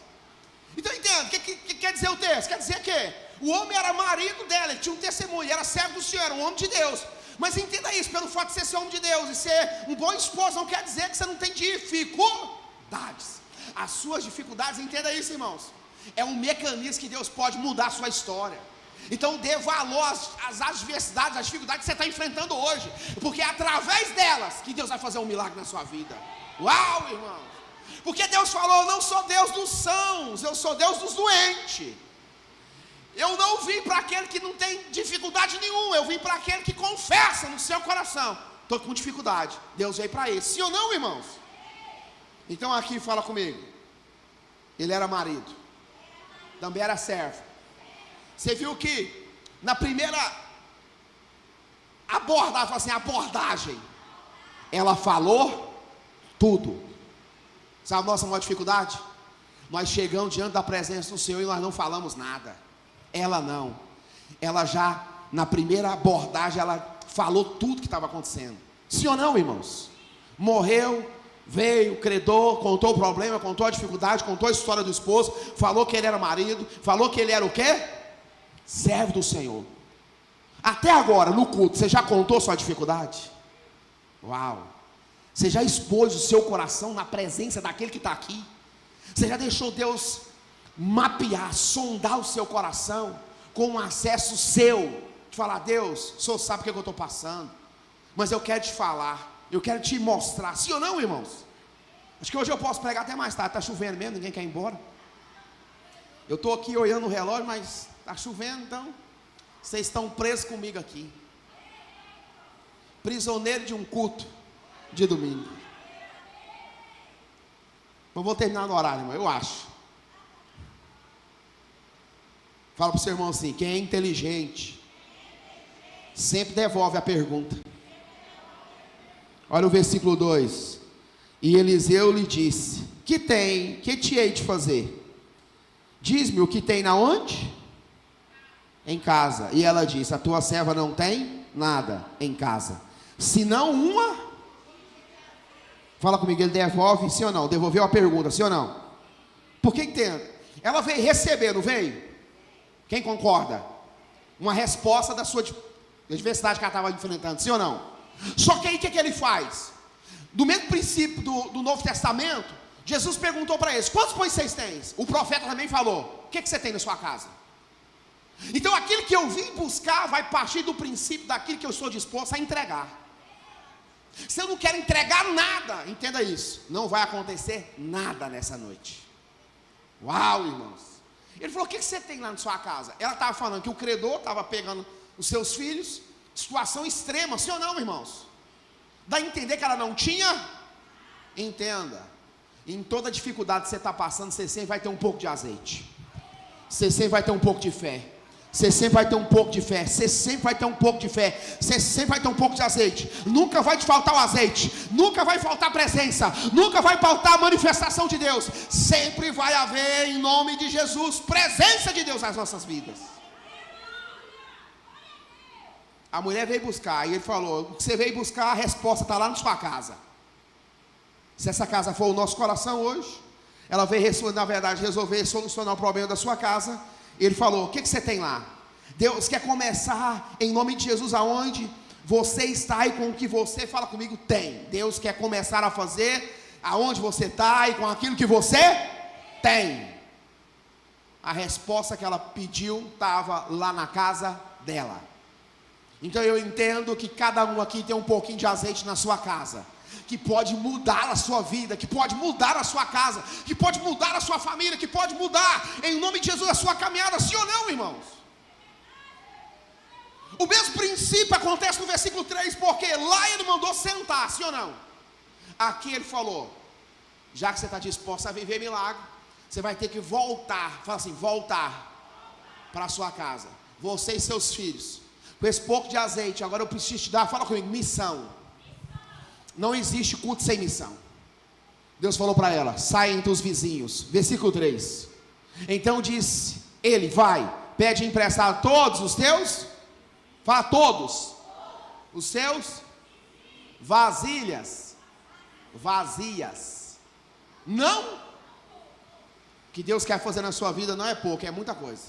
Então entenda, o que quer dizer o texto? Quer dizer que o homem era marido dela, ele tinha um testemunho, ele era servo do Senhor, era um homem de Deus. Mas entenda isso, pelo fato de ser homem de Deus e ser um bom esposo, não quer dizer que você não tem dificuldades. As suas dificuldades, entenda isso, irmãos, é um mecanismo que Deus pode mudar a sua história. Então dê valor às adversidades, às dificuldades que você está enfrentando hoje, porque é através delas que Deus vai fazer um milagre na sua vida. Uau, irmãos! Porque Deus falou, eu não sou Deus dos sãos, eu sou Deus dos doentes. Eu não vim para aquele que não tem dificuldade nenhuma, eu vim para aquele que confessa no seu coração, estou com dificuldade, Deus veio para esse, sim ou não, irmãos? Então aqui fala comigo, ele era marido, também era servo. Você viu que na primeira abordagem, ela falou tudo. Sabe a nossa maior dificuldade? Nós chegamos diante da presença do Senhor e nós não falamos nada. Ela não. Ela já, na primeira abordagem, ela falou tudo que estava acontecendo. Sim ou não, irmãos? Morreu, veio, credor, contou o problema, contou a dificuldade, contou a história do esposo, falou que ele era marido, falou que ele era o quê? Servo do Senhor. Até agora, no culto, você já contou sua dificuldade? Uau! Você já expôs o seu coração na presença daquele que está aqui? Você já deixou Deus mapear, sondar o seu coração com um acesso seu? De falar, Deus, o Senhor sabe o que eu estou passando, mas eu quero te falar, eu quero te mostrar. Sim ou não, irmãos? Acho que hoje eu posso pregar até mais tarde. Está chovendo mesmo, ninguém quer ir embora. Eu estou aqui olhando o relógio, mas está chovendo, então vocês estão presos comigo aqui, prisioneiro de um culto de domingo. Não vou terminar no horário, irmão, eu acho. Fala para o seu irmão assim, quem é inteligente sempre devolve a pergunta. Olha o versículo 2. E Eliseu lhe disse, que te hei de fazer? Diz-me o que tem na onde? Em casa. E ela disse, a tua serva não tem nada em casa, senão uma. Fala comigo, ele devolve, sim ou não? Devolveu a pergunta, sim ou não? Porque entenda, ela veio receber, não veio? Quem concorda? Uma resposta da sua adversidade que ela estava enfrentando, sim ou não? Só que aí o que ele faz? Do mesmo princípio do Novo Testamento, Jesus perguntou para eles, quantos pães vocês têm? O profeta também falou, o que você tem na sua casa? Então aquilo que eu vim buscar vai partir do princípio daquilo que eu estou disposto a entregar. Se eu não quero entregar nada, entenda isso, não vai acontecer nada nessa noite. Uau, irmãos. Ele falou, o que você tem lá na sua casa? Ela estava falando que o credor estava pegando os seus filhos, situação extrema, sim ou não, irmãos? Dá a entender que ela não tinha? Entenda, em toda dificuldade que você está passando, você sempre vai ter um pouco de azeite, você sempre vai ter um pouco de fé, você sempre vai ter um pouco de fé, você sempre vai ter um pouco de fé, você sempre vai ter um pouco de azeite. Nunca vai te faltar o azeite, nunca vai faltar a presença, nunca vai faltar a manifestação de Deus. Sempre vai haver, em nome de Jesus, presença de Deus nas nossas vidas. A mulher veio buscar, e ele falou, o que você veio buscar, a resposta está lá na sua casa. Se essa casa for o nosso coração hoje, ela veio, na verdade, resolver solucionar o problema da sua casa. Ele falou, o que você tem lá? Deus quer começar em nome de Jesus aonde você está e com o que você, fala comigo, tem. Deus quer começar a fazer aonde você está e com aquilo que você Tem. A resposta que ela pediu estava lá na casa dela. Então eu entendo que cada um aqui tem um pouquinho de azeite na sua casa, que pode mudar a sua vida, que pode mudar a sua casa, que pode mudar a sua família, que pode mudar, em nome de Jesus, a sua caminhada, sim ou não, irmãos? O mesmo princípio acontece no versículo 3, porque lá ele mandou sentar, sim ou não? Aqui ele falou, já que você está disposto a viver milagre, você vai ter que voltar, fala assim, voltar para a sua casa, você e seus filhos, com esse pouco de azeite. Agora eu preciso te dar, fala comigo, missão. Não existe culto sem missão. Deus falou para ela, sai entre os vizinhos, versículo 3, então disse ele, vai, pede emprestado todos os teus, fala todos, os seus vasilhas, vazias, não, o que Deus quer fazer na sua vida não é pouco, é muita coisa.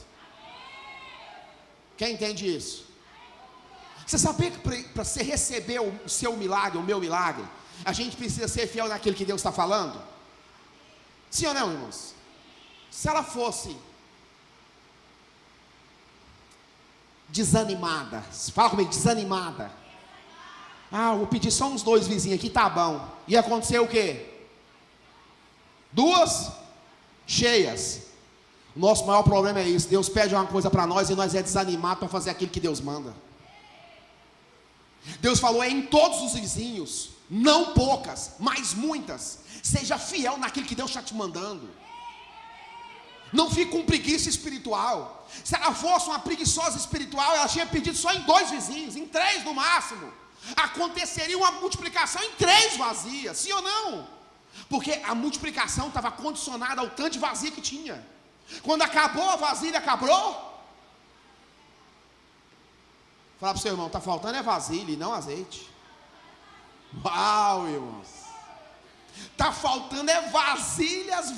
Quem entende isso? Você sabia que para você receber o seu milagre, o meu milagre, a gente precisa ser fiel naquilo que Deus está falando? Sim ou não, irmãos? Se ela fosse desanimada, fala comigo, desanimada, vou pedir só uns 2 vizinhos aqui, tá bom, ia acontecer o quê? 2 cheias. O nosso maior problema é isso, Deus pede uma coisa para nós e nós é desanimado para fazer aquilo que Deus manda. Deus falou, em todos os vizinhos, não poucas, mas muitas, seja fiel naquilo que Deus está te mandando, não fique com preguiça espiritual. Se ela fosse uma preguiçosa espiritual, ela tinha pedido só em 2 vizinhos, em 3 no máximo, aconteceria uma multiplicação em 3 vazias, sim ou não? Porque a multiplicação estava condicionada ao tanto de vazia que tinha. Quando acabou a vasilha, acabou. Fala para o seu irmão, está faltando é vasilha e não azeite. Uau, irmãos. Está faltando é vasilhas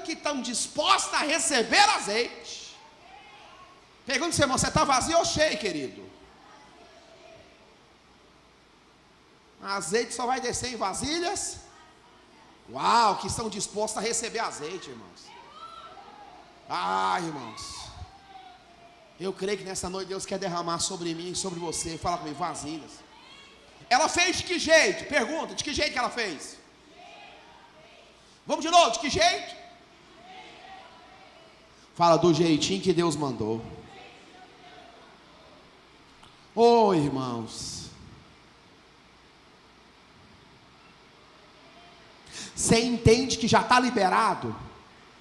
que estão dispostas a receber azeite. Pergunta ao seu irmão, você está vazio ou cheio, querido? Azeite só vai descer em vasilhas, uau, que estão dispostas a receber azeite, irmãos. Irmãos, eu creio que nessa noite Deus quer derramar sobre mim e sobre você. Fala comigo, vasilhas. Ela fez de que jeito? Pergunta, de que jeito que ela fez? Vamos de novo, de que jeito? Fala, do jeitinho que Deus mandou. Irmãos, você entende que já está liberado?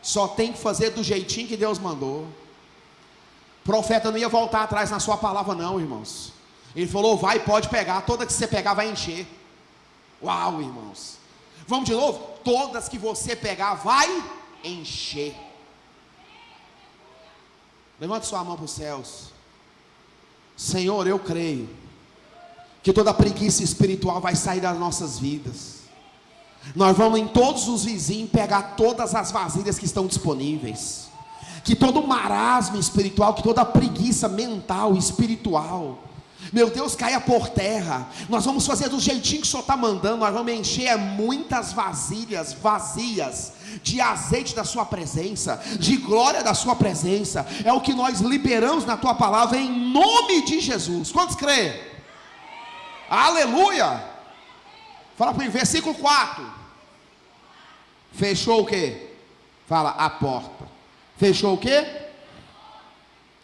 Só tem que fazer do jeitinho que Deus mandou. O profeta não ia voltar atrás na sua palavra não, irmãos. Ele falou, vai, pode pegar, toda que você pegar vai encher. Uau, irmãos. Vamos de novo? Todas que você pegar vai encher. Levante sua mão para os céus. Senhor, eu creio que toda preguiça espiritual vai sair das nossas vidas. Nós vamos em todos os vizinhos pegar todas as vasilhas que estão disponíveis. Que todo marasmo espiritual, que toda preguiça mental, espiritual, meu Deus, caia por terra. Nós vamos fazer do jeitinho que o Senhor está mandando. Nós vamos encher muitas vasilhas vazias de azeite da sua presença, de glória da sua presença. É o que nós liberamos na tua palavra, em nome de Jesus. Quantos creem? Aleluia. Fala para mim, versículo 4. Fechou o quê? Fala, a porta. Fechou o quê?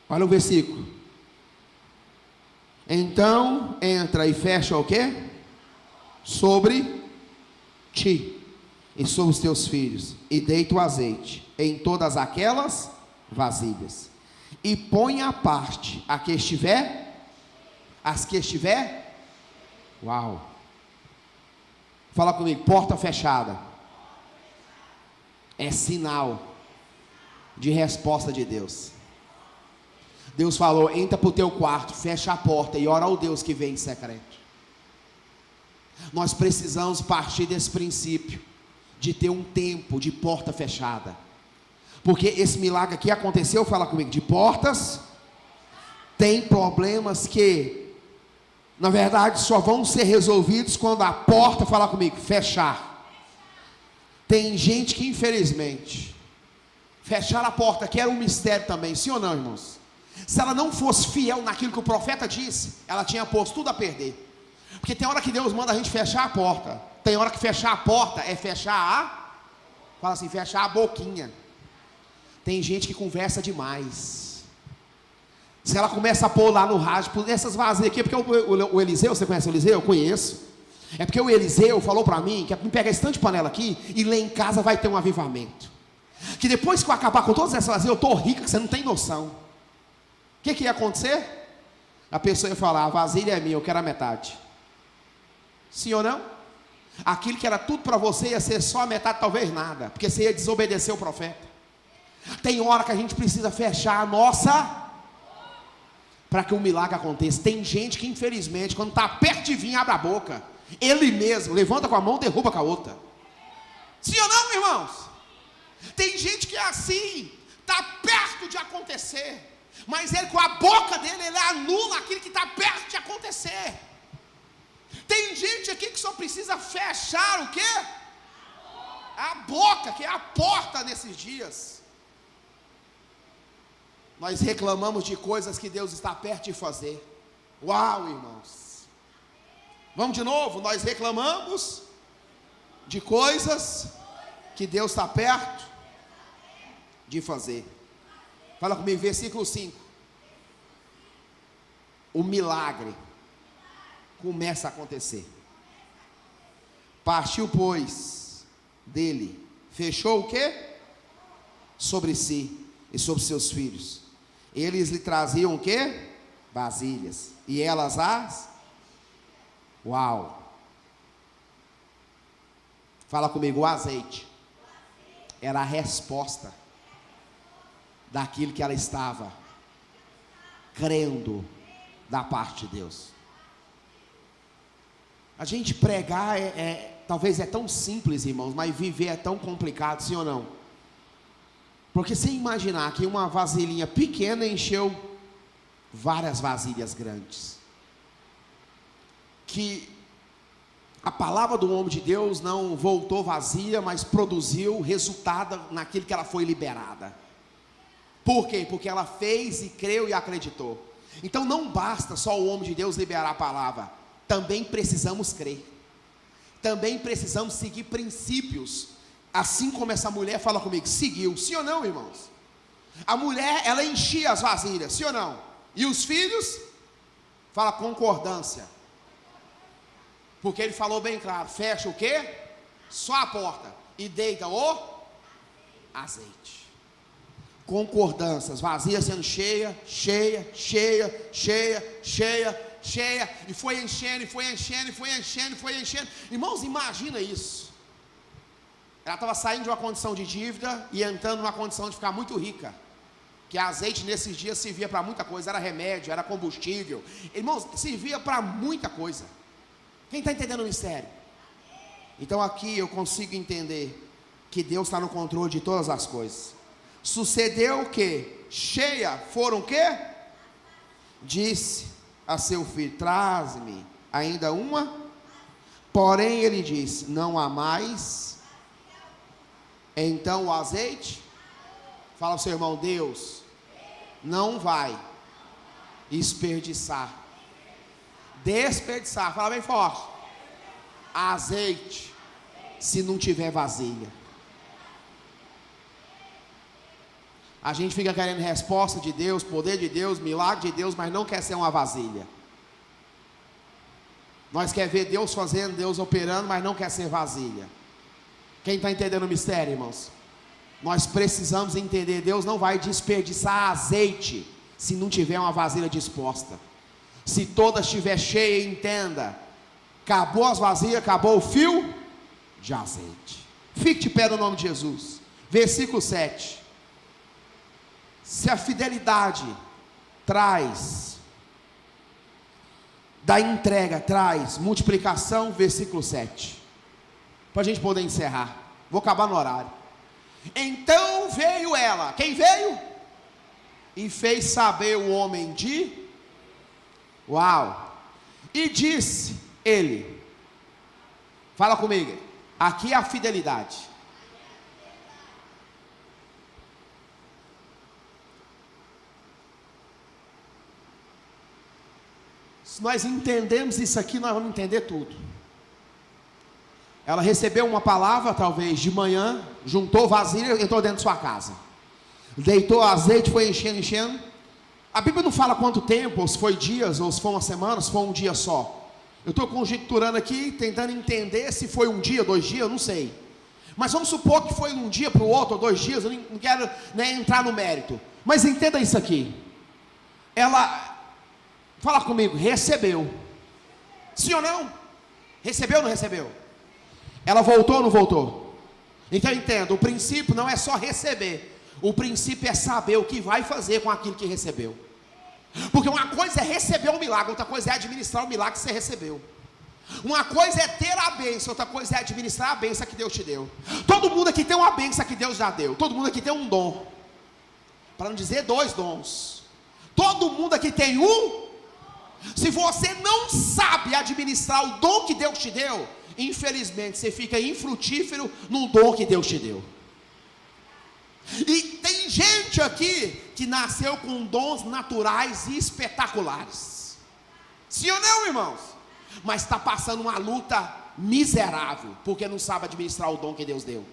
Olha o versículo. Então entra e fecha o quê? Sobre ti e sobre os teus filhos, e deita o azeite em todas aquelas vasilhas, e põe à parte as que estiver. Uau. Fala comigo, porta fechada é sinal de resposta de Deus. Deus falou, entra para o teu quarto, fecha a porta e ora ao Deus que vem em secreto. Nós precisamos partir desse princípio, de ter um tempo de porta fechada, porque esse milagre aqui aconteceu, fala comigo, de portas. Tem problemas que, na verdade, só vão ser resolvidos quando a porta, fala comigo, fechar. Tem gente que infelizmente Fechar a porta, que era um mistério também, sim ou não, irmãos? Se ela não fosse fiel naquilo que o profeta disse, ela tinha posto tudo a perder. Porque tem hora que Deus manda a gente fechar a porta. Tem hora que fechar a porta é fala assim, fechar a boquinha. Tem gente que conversa demais. Se ela começa a pôr lá no rádio, por essas vasilhas aqui, porque o Eliseu, você conhece o Eliseu? Eu conheço. É porque o Eliseu falou para mim, que é para me pegar esse tanto de panela aqui, e lá em casa vai ter um avivamento. Que depois que eu acabar com todas essas vasilhas, eu estou rica, que você não tem noção. O que ia acontecer? A pessoa ia falar, a vasilha é minha, eu quero a metade. Sim ou não? Aquilo que era tudo para você ia ser só a metade, talvez nada, porque você ia desobedecer o profeta. Tem hora que a gente precisa fechar a nossa, para que o milagre aconteça. Tem gente que infelizmente, quando está perto de vir, abre a boca. Ele mesmo, levanta com a mão, derruba com a outra. Sim ou não, irmãos? Tem gente que é assim, está perto de acontecer, mas ele com a boca dele, ele anula aquilo que está perto de acontecer. Tem gente aqui que só precisa fechar o quê? A boca, que é a porta nesses dias. Nós reclamamos de coisas que Deus está perto de fazer. Uau, irmãos. Vamos de novo, nós reclamamos de coisas que Deus está perto de fazer. Fala comigo, versículo 5. O milagre começa a acontecer. Partiu, pois, dele, fechou o quê? Sobre si e sobre seus filhos. Eles lhe traziam o quê? Vasilhas. E elas Uau. Fala comigo, o azeite era a resposta daquilo que ela estava crendo da parte de Deus. A gente pregar talvez é tão simples, irmãos, mas viver é tão complicado, sim ou não? Porque se imaginar que uma vasilhinha pequena encheu várias vasilhas grandes, que a palavra do homem de Deus não voltou vazia, mas produziu resultado naquilo que ela foi liberada. Por quê? Porque ela fez e creu e acreditou. Então não basta só o homem de Deus liberar a palavra, também precisamos crer, também precisamos seguir princípios, assim como essa mulher, fala comigo, seguiu, sim ou não, irmãos? A mulher, ela enchia as vasilhas, sim ou não? E os filhos, fala concordância, porque ele falou bem claro, fecha o quê? Só a porta, e deita o azeite. Concordâncias, vasilha sendo cheia, cheia, cheia, cheia, cheia, cheia, e foi enchendo, e foi enchendo, e foi enchendo, e foi enchendo. Irmãos, imagina isso. Ela estava saindo de uma condição de dívida e entrando numa condição de ficar muito rica. Que azeite nesses dias servia para muita coisa, era remédio, era combustível. Irmãos, servia para muita coisa. Quem está entendendo o mistério? Então aqui eu consigo entender que Deus está no controle de todas as coisas. Sucedeu o que? Cheia, foram o quê? Disse a seu filho, traz-me ainda uma. Porém ele disse, não há mais. Então o azeite, fala ao seu irmão, Deus não vai desperdiçar, fala bem forte, azeite, se não tiver vasilha. A gente fica querendo resposta de Deus, poder de Deus, milagre de Deus, mas não quer ser uma vasilha. Nós quer ver Deus fazendo, Deus operando, mas não quer ser vasilha. Quem está entendendo o mistério, irmãos? Nós precisamos entender, Deus não vai desperdiçar azeite, se não tiver uma vasilha disposta. Se toda estiver cheia, entenda, acabou as vasilhas, acabou o fio de azeite. Fique de pé no nome de Jesus. Versículo 7. Se a fidelidade traz, da entrega traz multiplicação, versículo 7, para a gente poder encerrar, vou acabar no horário. Então veio ela, quem veio? E fez saber o homem uau, e disse ele, fala comigo, aqui é a fidelidade. Se nós entendemos isso aqui, nós vamos entender tudo. Ela recebeu uma palavra, talvez, de manhã, juntou vasilha, entrou dentro de sua casa. Deitou azeite, foi enchendo, enchendo. A Bíblia não fala quanto tempo, ou se foi dias, ou se foi uma semana, ou se foi um dia só. Eu estou conjecturando aqui, tentando entender se foi um dia, 2 dias, eu não sei. Mas vamos supor que foi um dia para o outro, ou 2 dias, eu não quero nem entrar no mérito. Mas entenda isso aqui. Ela, fala comigo, recebeu. Sim ou não? Recebeu ou não recebeu? Ela voltou ou não voltou? Então entenda, o princípio não é só receber. O princípio é saber o que vai fazer com aquilo que recebeu. Porque uma coisa é receber um milagre, outra coisa é administrar o milagre que você recebeu. Uma coisa é ter a bênção, outra coisa é administrar a bênção que Deus te deu. Todo mundo aqui tem uma bênção que Deus já deu. Todo mundo aqui tem um dom. Para não dizer 2 dons. Todo mundo aqui tem um. Se você não sabe administrar o dom que Deus te deu, infelizmente você fica infrutífero no dom que Deus te deu. E tem gente aqui que nasceu com dons naturais e espetaculares. Sim ou não, irmãos? Mas está passando uma luta miserável, porque não sabe administrar o dom que Deus deu.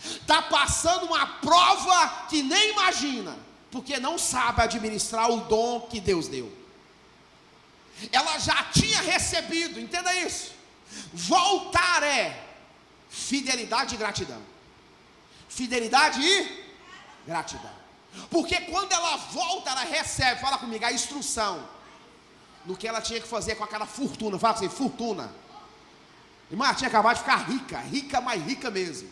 Está passando uma prova que nem imagina, porque não sabe administrar o dom que Deus deu. Ela já tinha recebido, entenda isso. Voltar é fidelidade e gratidão. Fidelidade e gratidão. Porque quando ela volta, ela recebe, fala comigo, a instrução no que ela tinha que fazer com aquela fortuna. Fala assim, fortuna. Irmã, tinha acabado de ficar rica, rica, mais rica mesmo.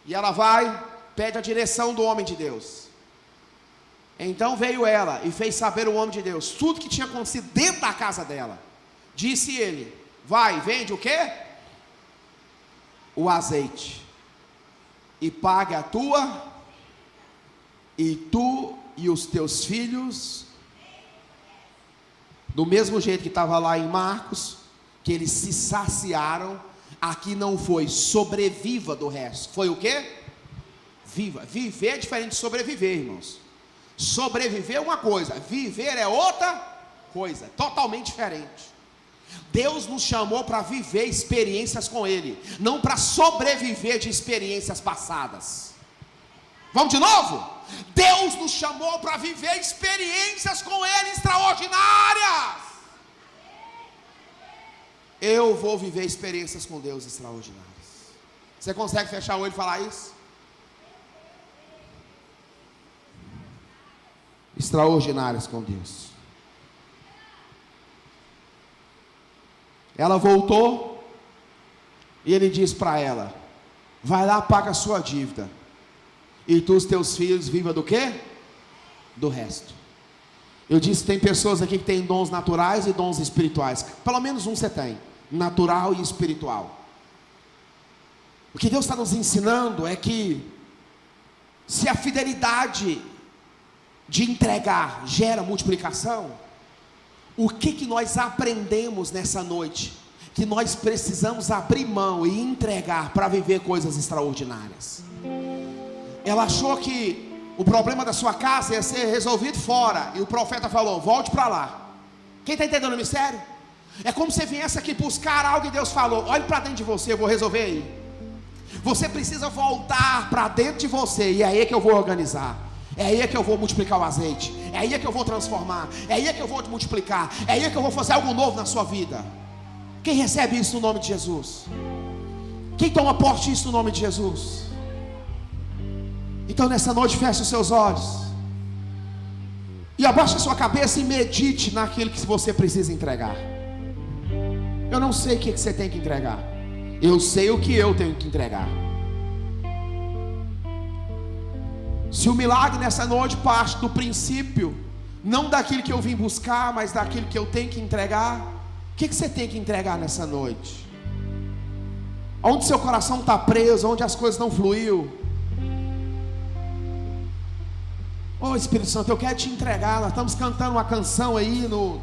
E ela vai, pede a direção do homem de Deus. Então veio ela e fez saber o homem de Deus tudo que tinha acontecido dentro da casa dela. Disse ele, vai, vende o quê? O azeite. E pague a tua, e tu e os teus filhos, do mesmo jeito que estava lá em Marcos, que eles se saciaram. Aqui não foi sobreviva do resto, foi o quê? Viva. Viver é diferente de sobreviver, irmãos. Sobreviver é uma coisa, viver é outra coisa, totalmente diferente. Deus nos chamou para viver experiências com Ele, não para sobreviver de experiências passadas. Vamos de novo? Deus nos chamou para viver experiências com Ele extraordinárias. Eu vou viver experiências com Deus extraordinárias. Você consegue fechar o olho e falar isso? Extraordinárias com Deus. Ela voltou e ele disse para ela, vai lá, paga a sua dívida, e tu e os teus filhos viva do quê? Do resto. Eu disse, tem pessoas aqui que têm dons naturais e dons espirituais. Pelo menos um você tem, natural e espiritual. O que Deus está nos ensinando é que se a fidelidade de entregar gera multiplicação, o que nós aprendemos nessa noite? Que nós precisamos abrir mão e entregar para viver coisas extraordinárias. Ela achou que o problema da sua casa ia ser resolvido fora, e o profeta falou, volte para lá. Quem está entendendo o mistério? É como se você viesse aqui buscar algo e Deus falou, olhe para dentro de você, eu vou resolver aí. Você precisa voltar para dentro de você, e é aí que eu vou organizar. É aí que eu vou multiplicar o azeite. É aí que eu vou transformar. É aí que eu vou multiplicar. É aí que eu vou fazer algo novo na sua vida. Quem recebe isso no nome de Jesus? Quem toma posse disso no nome de Jesus? Então nessa noite feche os seus olhos e abaixe a sua cabeça e medite naquilo que você precisa entregar. Eu não sei o que você tem que entregar. Eu sei o que eu tenho que entregar. Se o milagre nessa noite parte do princípio, não daquilo que eu vim buscar, mas daquilo que eu tenho que entregar, o que você tem que entregar nessa noite? Onde seu coração está preso, onde as coisas não fluiu? Ô Espírito Santo, eu quero te entregar. Nós estamos cantando uma canção aí no...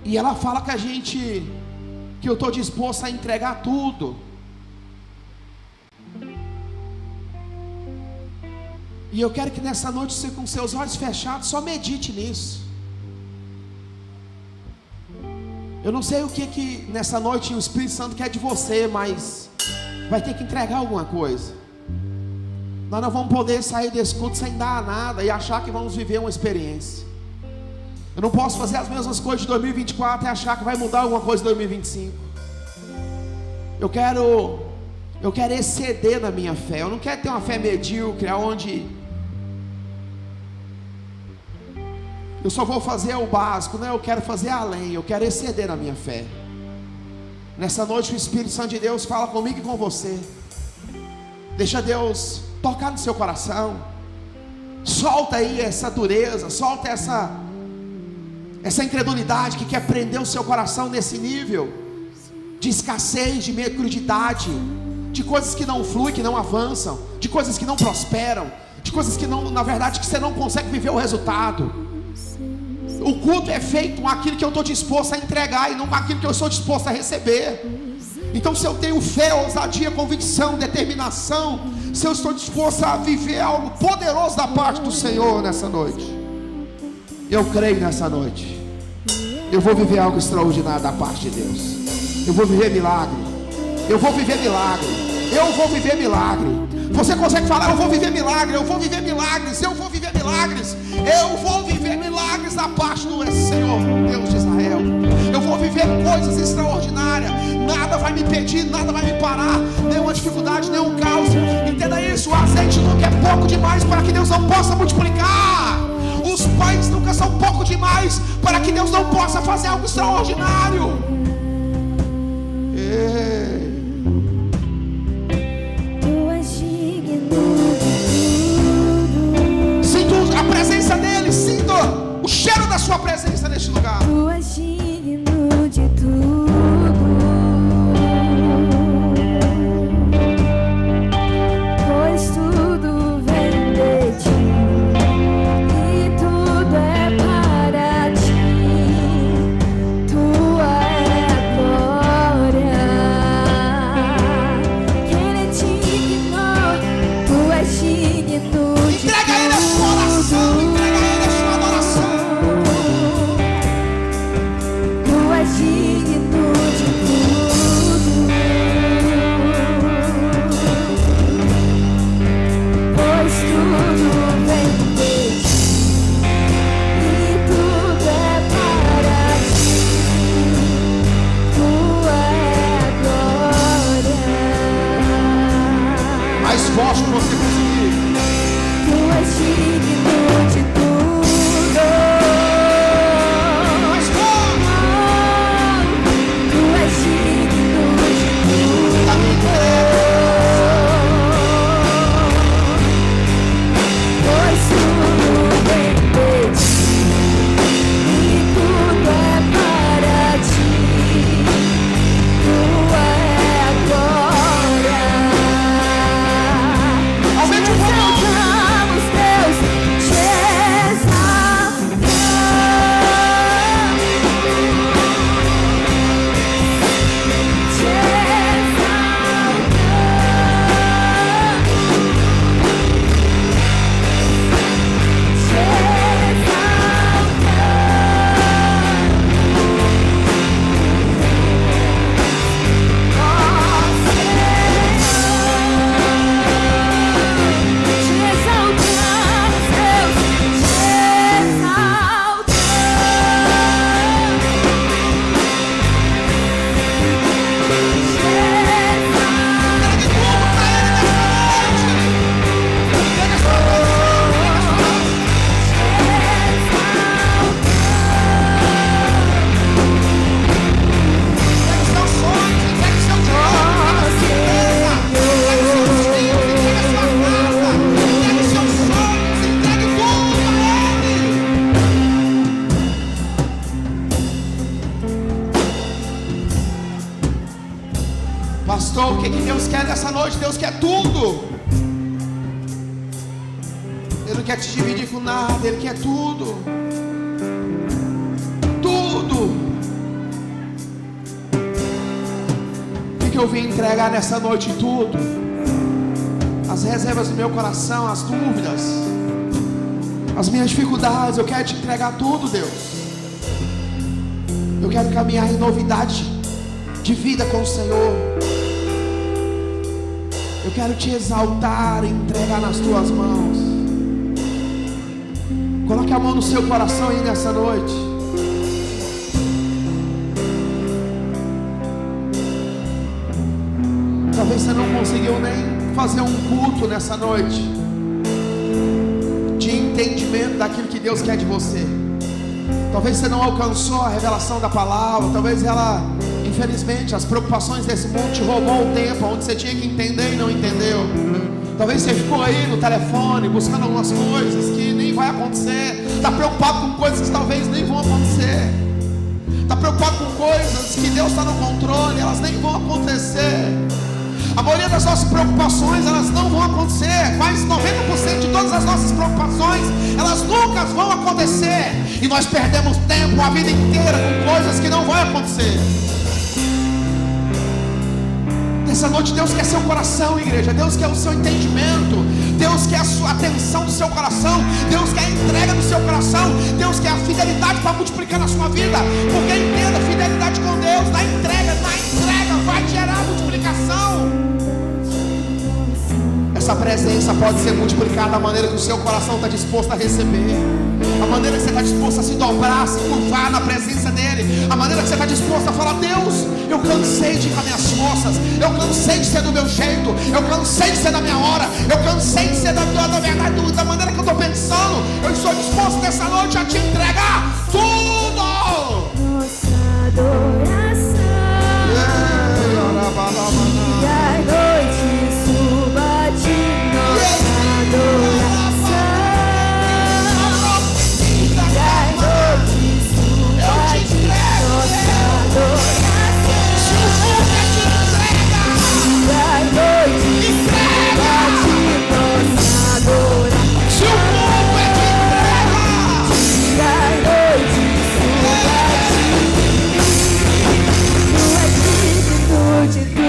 E ela fala que a gente, que eu estou disposto a entregar tudo. E eu quero que nessa noite você, com seus olhos fechados, só medite nisso. Eu não sei o que nessa noite o Espírito Santo quer de você, mas vai ter que entregar alguma coisa. Nós não vamos poder sair desse culto sem dar nada e achar que vamos viver uma experiência. Eu não posso fazer as mesmas coisas de 2024 e achar que vai mudar alguma coisa em 2025. Eu quero exceder na minha fé. Eu não quero ter uma fé medíocre, onde eu só vou fazer o básico. Não, eu quero fazer além. Eu quero exceder na minha fé. Nessa noite o Espírito Santo de Deus fala comigo e com você. Deixa Deus tocar no seu coração. Solta aí essa dureza, solta essa incredulidade que quer prender o seu coração nesse nível de escassez, de mediocridade, de coisas que não fluem, que não avançam, de coisas que não prosperam, de coisas que não, na verdade, que você não consegue viver o resultado. O culto é feito com aquilo que eu estou disposto a entregar e não com aquilo que eu sou disposto a receber. Então, se eu tenho fé, ousadia, convicção, determinação, se eu estou disposto a viver algo poderoso da parte do Senhor nessa noite, eu creio nessa noite, eu vou viver algo extraordinário da parte de Deus. Eu vou viver milagre. Eu vou viver milagre. Eu vou viver milagre. Você consegue falar: eu vou viver milagre, eu vou viver milagres, eu vou viver milagres, eu vou viver milagres da parte do Senhor Deus de Israel. Eu vou viver coisas extraordinárias. Nada vai me impedir, nada vai me parar, nenhuma dificuldade, nenhum caos. Entenda isso: o azeite nunca é pouco demais para que Deus não possa multiplicar. Os pães nunca são pouco demais para que Deus não possa fazer algo extraordinário. Sinto a presença dele, sinto o cheiro da sua presença neste lugar. Tu és digno de tudo, pois tudo vem de ti e tudo é para ti. Tua é a glória. Quem é digno? Tu és digno de Entrega a ele a sua oração, entrega a ele a sua adoração. Tu és digno de tudo, pois tudo vem de ti e tudo é para ti. Tua é a glória. Mais forte que você conseguir. Tu és digno de tudo. Mais forte. Tu és digno de tudo, Da minha pois tudo vem de ti e tudo é para ti. Tua é a glória. Aumente o volume. Exaltamos, Deus, te exaltamos. Te exaltamos. Pastor, o que Deus quer nessa noite? Deus quer tudo. Ele não quer te dividir com nada, Ele quer tudo. Tudo. O que eu vim entregar nessa noite? Tudo. as reservas do meu coração, as dúvidas, as minhas dificuldades. Eu quero te entregar tudo, Deus. Eu quero caminhar em novidade de vida com o Senhor. Eu quero te exaltar e entregar nas tuas mãos. Coloque a mão no seu coração aí nessa noite. Talvez você não conseguiu nem fazer um culto nessa noite de entendimento daquilo que Deus quer de você. Talvez você não alcançou a revelação da palavra. Talvez ela, infelizmente, as preocupações desse mundo te roubou o tempo onde você tinha que entender e não entendeu. Talvez você ficou aí no telefone buscando algumas coisas que nem vai acontecer. Está preocupado com coisas que talvez nem vão acontecer. Está preocupado com coisas que Deus está no controle, elas nem vão acontecer. A maioria das nossas preocupações, elas não vão acontecer. Quase 90% de todas as nossas preocupações, elas nunca vão acontecer. E nós perdemos tempo a vida inteira com coisas que não vão acontecer. Nessa noite Deus quer seu coração, igreja. Deus quer o seu entendimento. Deus quer a sua atenção do seu coração. Deus quer a entrega do seu coração. Deus quer a fidelidade para multiplicar na sua vida. Porque entenda, fidelidade com Deus, na entrega vai gerar multiplicação. Essa presença pode ser multiplicada da maneira que o seu coração está disposto a receber, a maneira que você está disposto a se dobrar, a se curvar na presença dele, a maneira que você está disposto a falar: Deus, eu cansei de ir com as minhas forças, eu cansei de ser do meu jeito, eu cansei de ser da minha hora, eu cansei de ser da verdade, da maneira que eu estou pensando. Eu estou disposto nessa noite a te entregar tudo. Nossa adoração, dia e noite suba de nossa adoração, dia e noite suba de nossa adoração, dia e noite suba de nossa adoração, dia e noite suba de tudo.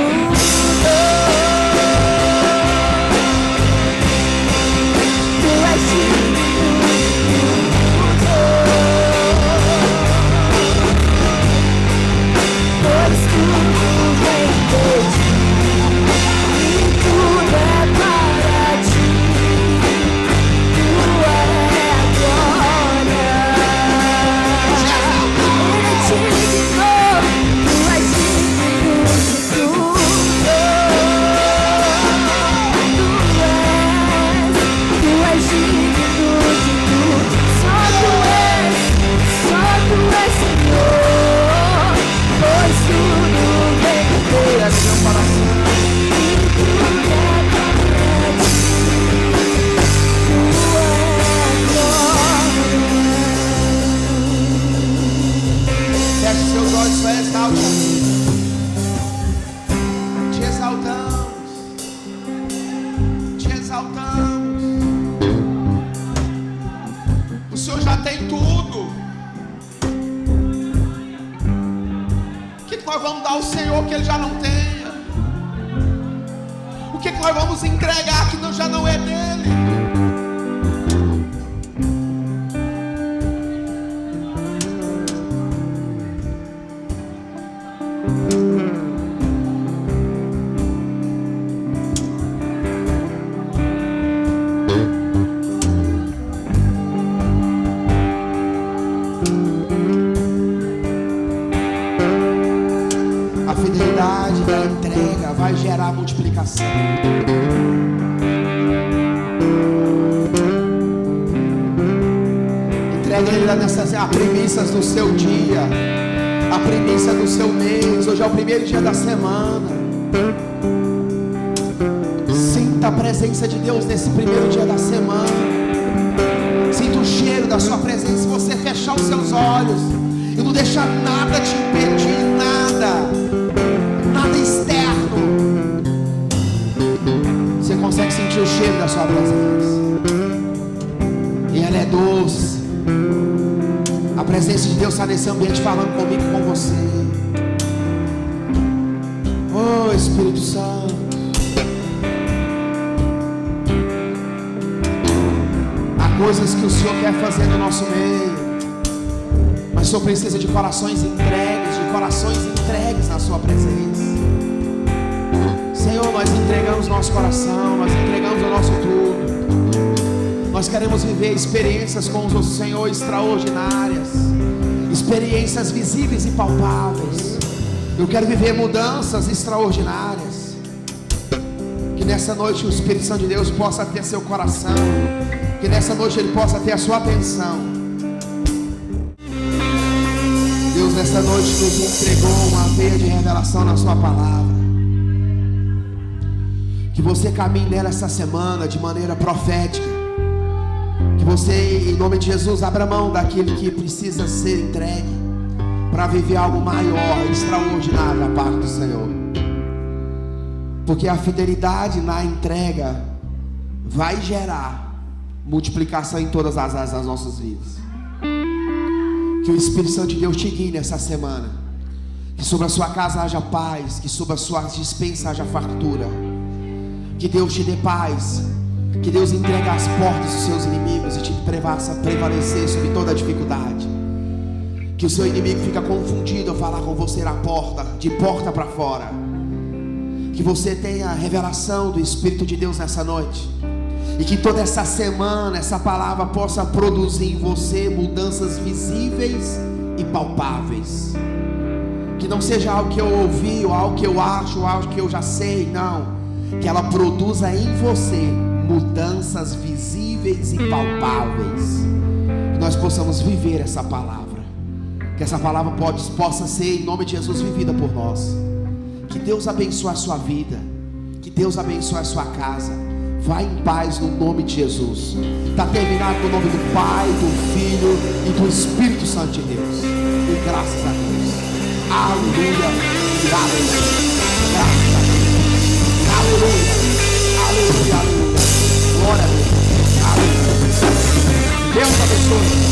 A primícias do seu dia, a primícia do seu mês. Hoje é o primeiro dia da semana. Sinta a presença de Deus nesse primeiro dia da semana. Sinta o cheiro da sua presença. Se você fechar os seus olhos e não deixar nada te impedir, nada externo, você consegue sentir o cheiro da sua presença. E ela é doce. A presença de Deus está nesse ambiente falando comigo e com você. Oh Espírito Santo, coisas que o Senhor quer fazer no nosso meio, mas o Senhor precisa de corações entregues na sua presença. Senhor, nós entregamos nosso coração, nós entregamos o nosso tudo. Nós queremos viver experiências com o Senhor extraordinárias, experiências visíveis e palpáveis. Eu quero viver mudanças extraordinárias. Que nessa noite o Espírito Santo de Deus possa ter seu coração, que nessa noite Ele possa ter a sua atenção. Deus nessa noite nos entregou uma veia de revelação na sua palavra. Que você caminhe nela essa semana de maneira profética. Que você, em nome de Jesus, abra mão daquilo que precisa ser entregue para viver algo maior, extraordinário da parte do Senhor. Porque a fidelidade na entrega vai gerar multiplicação em todas as áreas das nossas vidas. Que o Espírito Santo de Deus te guie nessa semana. Que sobre a sua casa haja paz, que sobre a sua despensa haja fartura. Que Deus te dê paz, que Deus entregue as portas dos seus inimigos e te faça prevalecer sobre toda a dificuldade. Que o seu inimigo fica confundido ao falar com você na porta, de porta para fora. Que você tenha a revelação do Espírito de Deus nessa noite. E que toda essa semana, essa palavra possa produzir em você mudanças visíveis e palpáveis. Que não seja algo que eu ouvi, ou algo que eu acho, ou algo que eu já sei, não. Que ela produza em você mudanças visíveis e palpáveis. Que nós possamos viver essa palavra. Que essa palavra possa ser, em nome de Jesus, vivida por nós. Que Deus abençoe a sua vida. Que Deus abençoe a sua casa. Vai em paz no nome de Jesus. Está terminado no nome do Pai, do Filho e do Espírito Santo de Deus. E graças a Deus. Aleluia e aleluia. Graças a Deus. Aleluia, aleluia, aleluia. Glória a Deus. Aleluia. Deus abençoe.